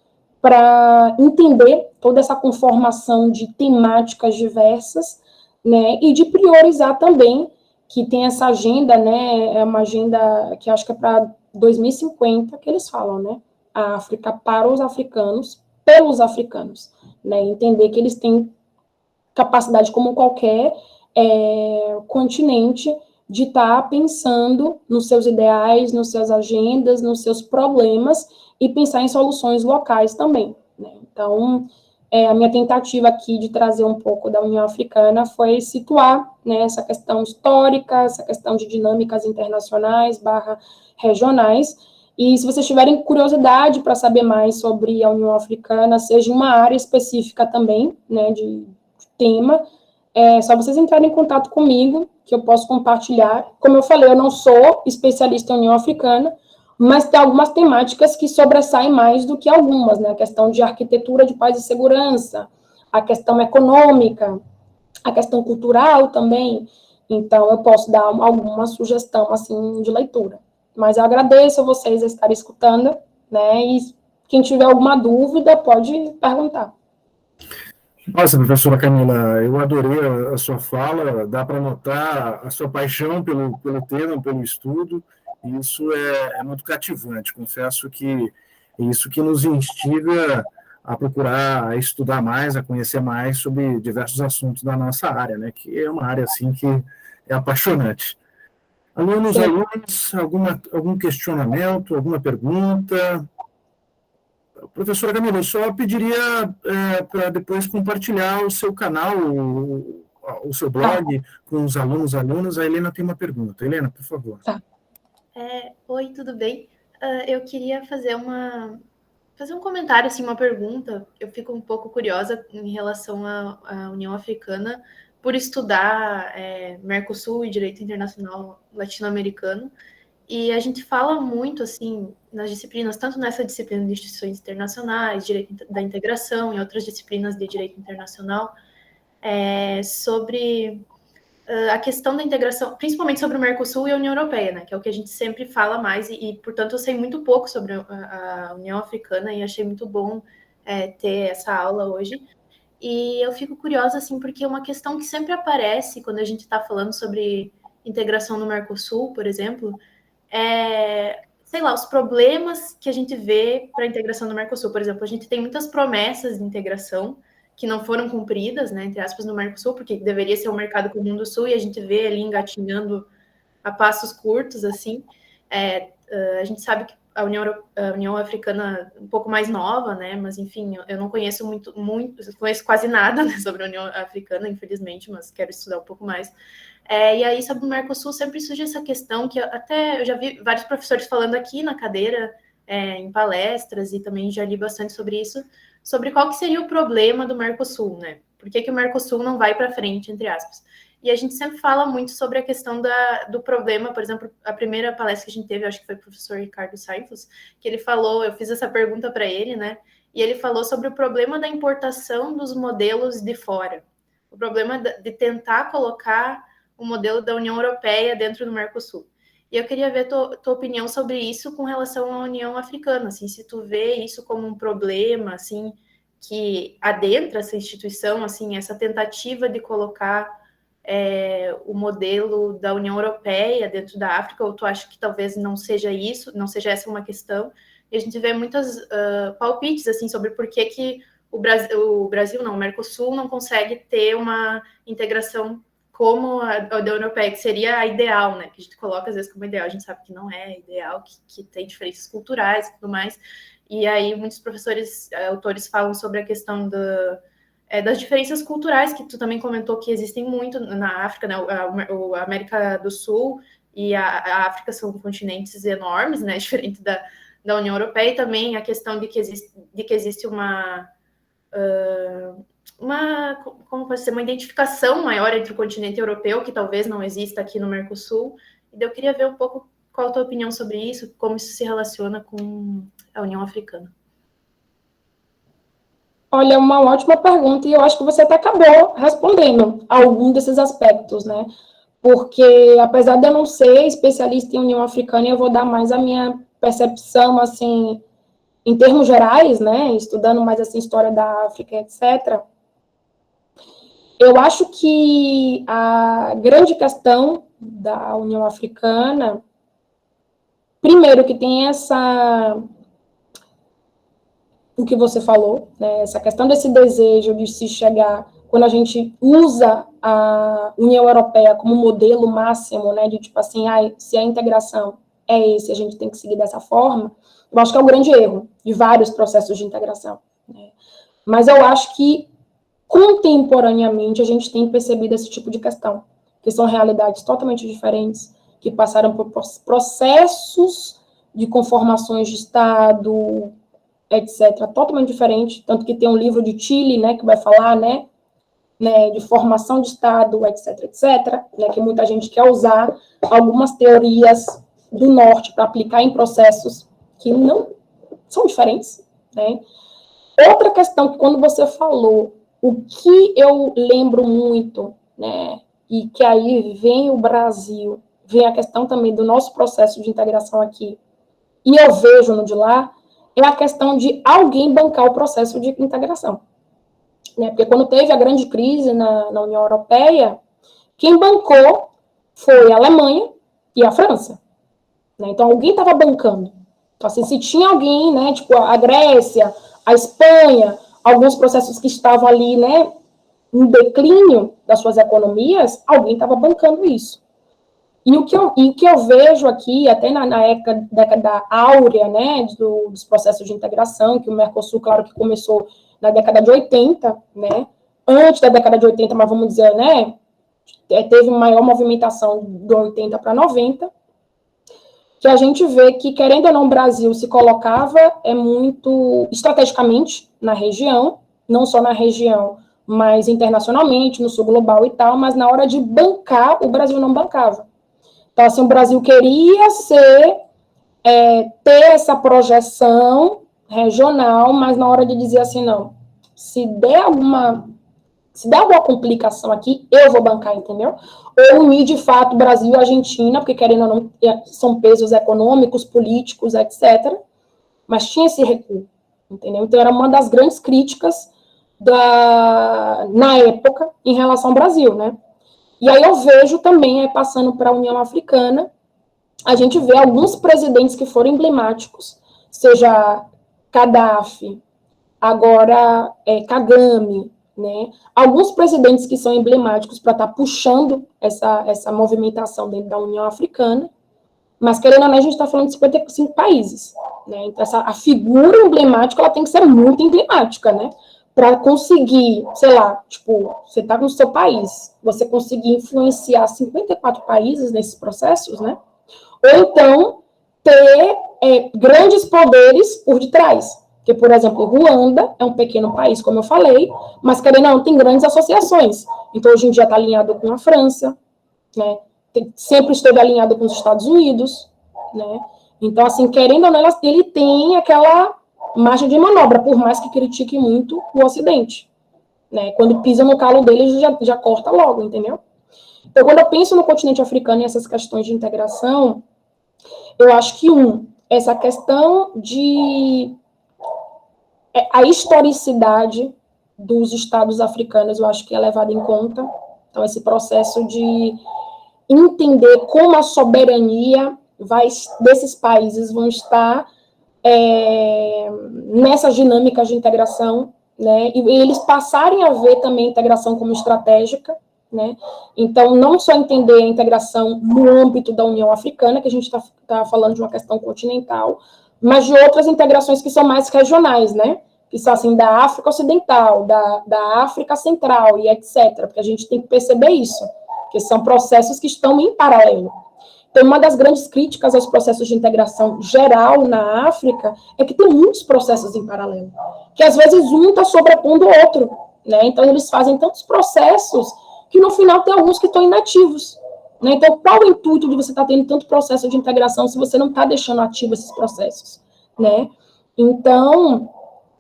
S2: para entender toda essa conformação de temáticas diversas, né, e de priorizar também, que tem essa agenda, né, é uma agenda que acho que é para 2050, que eles falam, né, a África para os africanos, pelos africanos, né, entender que eles têm capacidade como qualquer continente de estar pensando nos seus ideais, nas suas agendas, nos seus problemas e pensar em soluções locais também, né? Então, a minha tentativa aqui de trazer um pouco da União Africana foi situar, né, essa questão histórica, essa questão de dinâmicas internacionais / regionais. E se vocês tiverem curiosidade para saber mais sobre a União Africana, seja uma área específica também, né, de tema, é só vocês entrarem em contato comigo, que eu posso compartilhar. Como eu falei, eu não sou especialista em União Africana, mas tem algumas temáticas que sobressaem mais do que algumas, né? A questão de arquitetura de paz e segurança, a questão econômica, a questão cultural também. Então, eu posso dar alguma sugestão, assim, de leitura. Mas eu agradeço a vocês estarem escutando, né? E quem tiver alguma dúvida, pode perguntar.
S1: Nossa, professora Camila, eu adorei a sua fala, dá para notar a sua paixão pelo tema, pelo estudo, e isso é muito cativante. Confesso que é isso que nos instiga a procurar a estudar mais, a conhecer mais sobre diversos assuntos da nossa área, né, que é uma área assim que é apaixonante. Alunos, algum questionamento, alguma pergunta? Professora Camila, eu só pediria para depois compartilhar o seu canal, o seu blog, com os alunos. A Helena tem uma pergunta. Helena, por favor.
S2: Tá.
S3: Oi, tudo bem? Eu queria fazer um comentário, assim, uma pergunta. Eu fico um pouco curiosa em relação à União Africana por estudar Mercosul e Direito Internacional Latino-Americano. E a gente fala muito, assim, nas disciplinas, tanto nessa disciplina de instituições internacionais, direito da integração e outras disciplinas de direito internacional, sobre a questão da integração, principalmente sobre o Mercosul e a União Europeia, né, que é o que a gente sempre fala mais, portanto, eu sei muito pouco sobre a União Africana e achei muito bom ter essa aula hoje. E eu fico curiosa, assim, porque uma questão que sempre aparece quando a gente está falando sobre integração no Mercosul, por exemplo, sei lá, os problemas que a gente vê para a integração no Mercosul. Por exemplo, a gente tem muitas promessas de integração que não foram cumpridas, né, entre aspas, no Mercosul, porque deveria ser o mercado comum do Sul, e a gente vê ali engatinhando a passos curtos, assim. A gente sabe que a União Africana é um pouco mais nova, né, mas, enfim, eu não conheço muito, conheço quase nada, né, sobre a União Africana, infelizmente, mas quero estudar um pouco mais. E aí, sobre o Mercosul, sempre surge essa questão que até eu já vi vários professores falando aqui na cadeira, em palestras, e também já li bastante sobre isso, sobre qual que seria o problema do Mercosul, né? Por que o Mercosul não vai para frente, entre aspas. E a gente sempre fala muito sobre a questão do problema, por exemplo, a primeira palestra que a gente teve, acho que foi o professor Ricardo Saifos, que ele falou, eu fiz essa pergunta para ele, né? E ele falou sobre o problema da importação dos modelos de fora. O problema de tentar colocar o modelo da União Europeia dentro do Mercosul. E eu queria ver tua opinião sobre isso com relação à União Africana, assim, se tu vê isso como um problema, assim, que adentra essa instituição, assim, essa tentativa de colocar o modelo da União Europeia dentro da África, ou tu acha que talvez não seja isso, não seja essa uma questão? E a gente vê muitas palpites, assim, sobre por que o Mercosul não consegue ter uma integração como a União Europeia, que seria a ideal, né? Que a gente coloca às vezes como ideal, a gente sabe que não é ideal, que tem diferenças culturais e tudo mais. E aí muitos professores, autores falam sobre a questão das diferenças culturais, que tu também comentou que existem muito na África, né? A América do Sul e a África são continentes enormes, né? Diferente da União Europeia, e também a questão de que existe como pode ser, uma identificação maior entre o continente europeu, que talvez não exista aqui no Mercosul. E eu queria ver um pouco qual a tua opinião sobre isso, como isso se relaciona com a União Africana.
S2: Olha, uma ótima pergunta, e eu acho que você até acabou respondendo a algum desses aspectos, né? porque, apesar de eu não ser especialista em União Africana, eu vou dar mais a minha percepção, assim, em termos gerais, né, estudando mais, assim, história da África, etc., eu acho que a grande questão da União Africana, primeiro que tem o que você falou, né, essa questão desse desejo de se chegar, quando a gente usa a União Europeia como modelo máximo, né, de tipo assim, se a integração é esse, a gente tem que seguir dessa forma, eu acho que é um grande erro de vários processos de integração, né. Mas eu acho que contemporaneamente a gente tem percebido esse tipo de questão, que são realidades totalmente diferentes, que passaram por processos de conformações de Estado, etc., totalmente diferente, tanto que tem um livro de Chile, né, que vai falar, né, de formação de Estado, etc., etc., né, que muita gente quer usar algumas teorias do norte para aplicar em processos que não são diferentes, né. Outra questão que quando você falou, o que eu lembro muito, né, e que aí vem o Brasil, vem a questão também do nosso processo de integração aqui, e eu vejo no de lá, é a questão de alguém bancar o processo de integração. Né? Porque quando teve a grande crise na União Europeia, quem bancou foi a Alemanha e a França. Né? Então, alguém estava bancando. Então, assim, se tinha alguém, né, tipo a Grécia, a Espanha, alguns processos que estavam ali, né, em declínio das suas economias, alguém estava bancando isso. E o que eu vejo aqui, até na década áurea, né, dos processos de integração, que o Mercosul, claro que começou na década de 80, né, antes da década de 80, mas vamos dizer, né, teve maior movimentação do 80 para 90, que a gente vê que, querendo ou não, o Brasil se colocava muito estrategicamente na região, não só na região, mas internacionalmente, no sul global e tal, mas na hora de bancar, o Brasil não bancava. Então, assim, o Brasil queria ter essa projeção regional, mas na hora de dizer assim, não, se der alguma complicação aqui, eu vou bancar, entendeu? Ou unir, de fato, Brasil e Argentina, porque, querendo ou não, são pesos econômicos, políticos, etc., mas tinha esse recuo, entendeu? Então, era uma das grandes críticas na época em relação ao Brasil, né? E aí eu vejo também, passando para a União Africana, a gente vê alguns presidentes que foram emblemáticos, seja Gaddafi, agora Kagame, né? Alguns presidentes que são emblemáticos para estar puxando essa movimentação dentro da União Africana, mas, querendo ou não, a gente está falando de 55 países, né? Então, a figura emblemática, ela tem que ser muito emblemática, né? Para conseguir, sei lá, tipo, você está no seu país, você conseguir influenciar 54 países nesses processos, né? Ou então, ter grandes poderes por detrás. Porque, por exemplo, Ruanda é um pequeno país, como eu falei, mas, querendo ou não, tem grandes associações. Então, hoje em dia está alinhado com a França, né? Sempre esteve alinhado com os Estados Unidos, né? Então, assim, querendo ou não, ele tem aquela margem de manobra, por mais que critique muito o Ocidente, né? Quando pisa no calo dele, já corta logo, entendeu? Então, quando eu penso no continente africano e essas questões de integração, eu acho que, essa questão de a historicidade dos estados africanos, eu acho que é levada em conta. Então, esse processo de entender como a soberania desses países vão estar nessas dinâmicas de integração, né? E eles passarem a ver também a integração como estratégica, né? Então, não só entender a integração no âmbito da União Africana, que a gente está falando de uma questão continental, mas de outras integrações que são mais regionais, né? Que são, assim, da África Ocidental, da África Central e etc., porque a gente tem que perceber isso, que são processos que estão em paralelo. Então, uma das grandes críticas aos processos de integração geral na África é que tem muitos processos em paralelo, que às vezes um está sobrepondo o outro, né? Então, eles fazem tantos processos que no final tem alguns que estão inativos, né? Então, qual o intuito de você estar tendo tanto processo de integração se você não está deixando ativos esses processos, né? Então,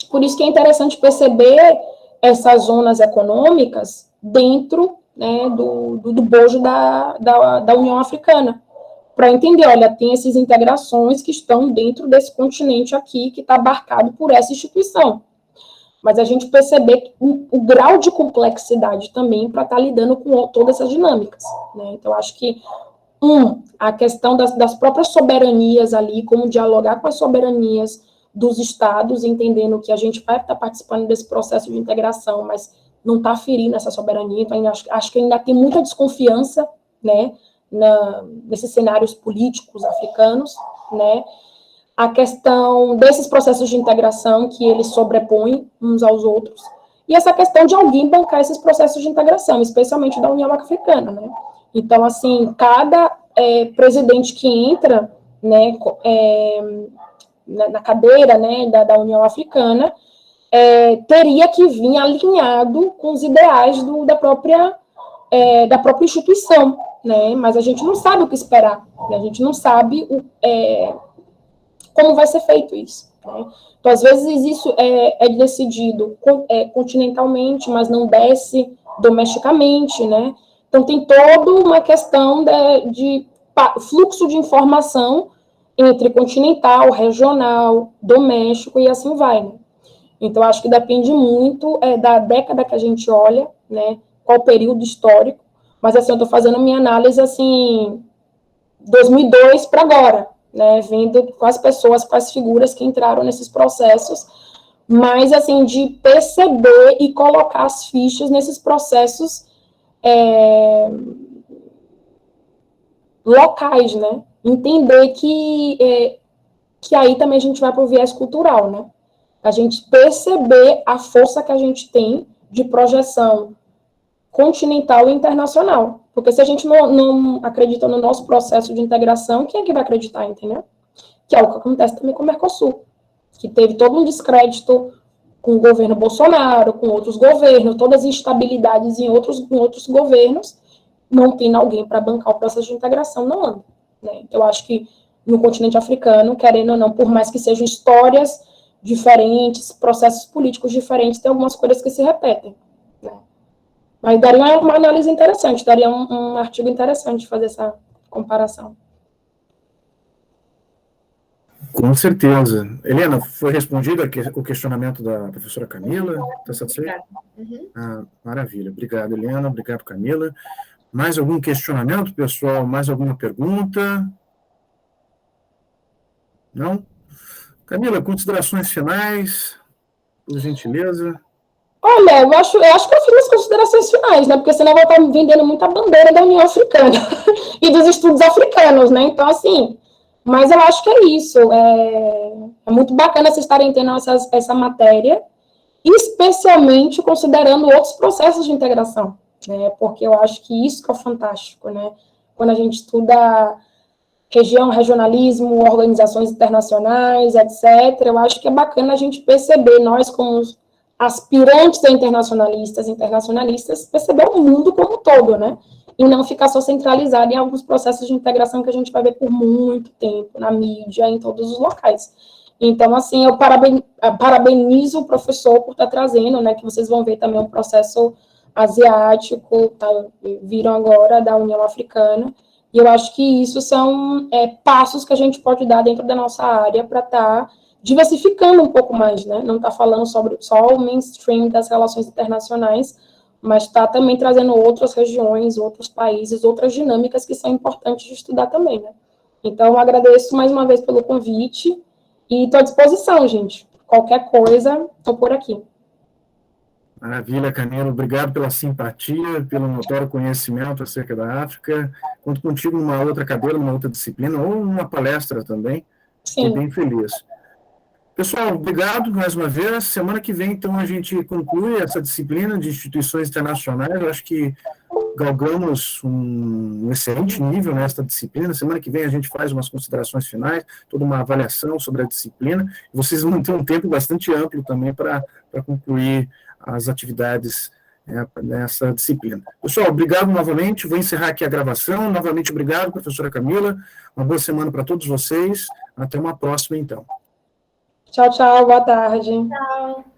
S2: por isso que é interessante perceber essas zonas econômicas dentro né, do bojo da União Africana, para entender, olha, tem essas integrações que estão dentro desse continente aqui, que está abarcado por essa instituição. Mas a gente perceber o grau de complexidade também para estar lidando com todas essas dinâmicas, né? Então, acho que, a questão das próprias soberanias ali, como dialogar com as soberanias dos estados, entendendo que a gente vai estar participando desse processo de integração, mas não está ferindo essa soberania, então acho que ainda tem muita desconfiança, né, nesses cenários políticos africanos, né, a questão desses processos de integração que eles sobrepõem uns aos outros, e essa questão de alguém bancar esses processos de integração, especialmente da União Africana, né. Então, assim, cada presidente que entra, né, na cadeira, né, da União Africana, teria que vir alinhado com os ideais da própria instituição, né, mas a gente não sabe o que esperar, né? A gente não sabe como vai ser feito isso, né? Então, às vezes, isso é decidido continentalmente, mas não desce domesticamente, né? Então, tem toda uma questão de fluxo de informação entre continental, regional, doméstico, e assim vai, né? Então, acho que depende muito da década que a gente olha, né? Qual período histórico, mas, assim, eu estou fazendo minha análise, assim, 2002 para agora, né? Vendo quais pessoas, quais figuras que entraram nesses processos, mas, assim, de perceber e colocar as fichas nesses processos locais, né? Entender que aí também a gente vai para o viés cultural, né? A gente perceber a força que a gente tem de projeção continental e internacional. Porque se a gente não acredita no nosso processo de integração, quem é que vai acreditar, entendeu? Que é o que acontece também com o Mercosul, que teve todo um descrédito com o governo Bolsonaro, com outros governos, todas as instabilidades em outros governos, não tem alguém para bancar o processo de integração, não anda, né? Eu acho que no continente africano, querendo ou não, por mais que sejam histórias diferentes, processos políticos diferentes, tem algumas coisas que se repetem, né? Mas daria uma análise interessante, daria um artigo interessante fazer essa comparação.
S1: Com certeza. Helena, foi respondido o questionamento da professora Camila? Está satisfeita? Maravilha. Obrigado, Helena. Obrigado, Camila. Mais algum questionamento, pessoal? Mais alguma pergunta? Não? Camila, considerações finais, por gentileza.
S2: Olha, eu acho que eu fiz as considerações finais, né? Porque senão eu vou estar vendendo muita bandeira da União Africana e dos estudos africanos, né? Então, assim, mas eu acho que é isso. É muito bacana vocês estarem tendo essa matéria, especialmente considerando outros processos de integração, né? Porque eu acho que isso que é fantástico, né? Quando a gente estuda região, regionalismo, organizações internacionais, etc., eu acho que é bacana a gente perceber, nós como aspirantes a internacionalistas, perceber o mundo como um todo, né? E não ficar só centralizado em alguns processos de integração que a gente vai ver por muito tempo, na mídia, em todos os locais. Então, assim, eu parabenizo o professor por estar trazendo, né, que vocês vão ver também um processo asiático, viram agora da União Africana, e eu acho que isso são passos que a gente pode dar dentro da nossa área para estar diversificando um pouco mais, né? Não está falando sobre só o mainstream das relações internacionais, mas está também trazendo outras regiões, outros países, outras dinâmicas que são importantes de estudar também, né? Então, agradeço mais uma vez pelo convite e estou à disposição, gente. Qualquer coisa, estou por aqui.
S1: Maravilha, Camila. Obrigado pela simpatia, pelo notório conhecimento acerca da África. Conto contigo numa outra cadeira, numa outra disciplina, ou numa palestra também. Fiquei bem feliz. Pessoal, obrigado mais uma vez. Semana que vem, então, a gente conclui essa disciplina de instituições internacionais. Eu acho que galgamos um excelente nível nesta disciplina. Semana que vem a gente faz umas considerações finais, toda uma avaliação sobre a disciplina. Vocês vão ter um tempo bastante amplo também para concluir as atividades nessa disciplina. Pessoal, obrigado novamente. Vou encerrar aqui a gravação. Novamente, obrigado, professora Camila. Uma boa semana para todos vocês. Até uma próxima, então.
S2: Tchau, tchau. Boa tarde.
S3: Tchau.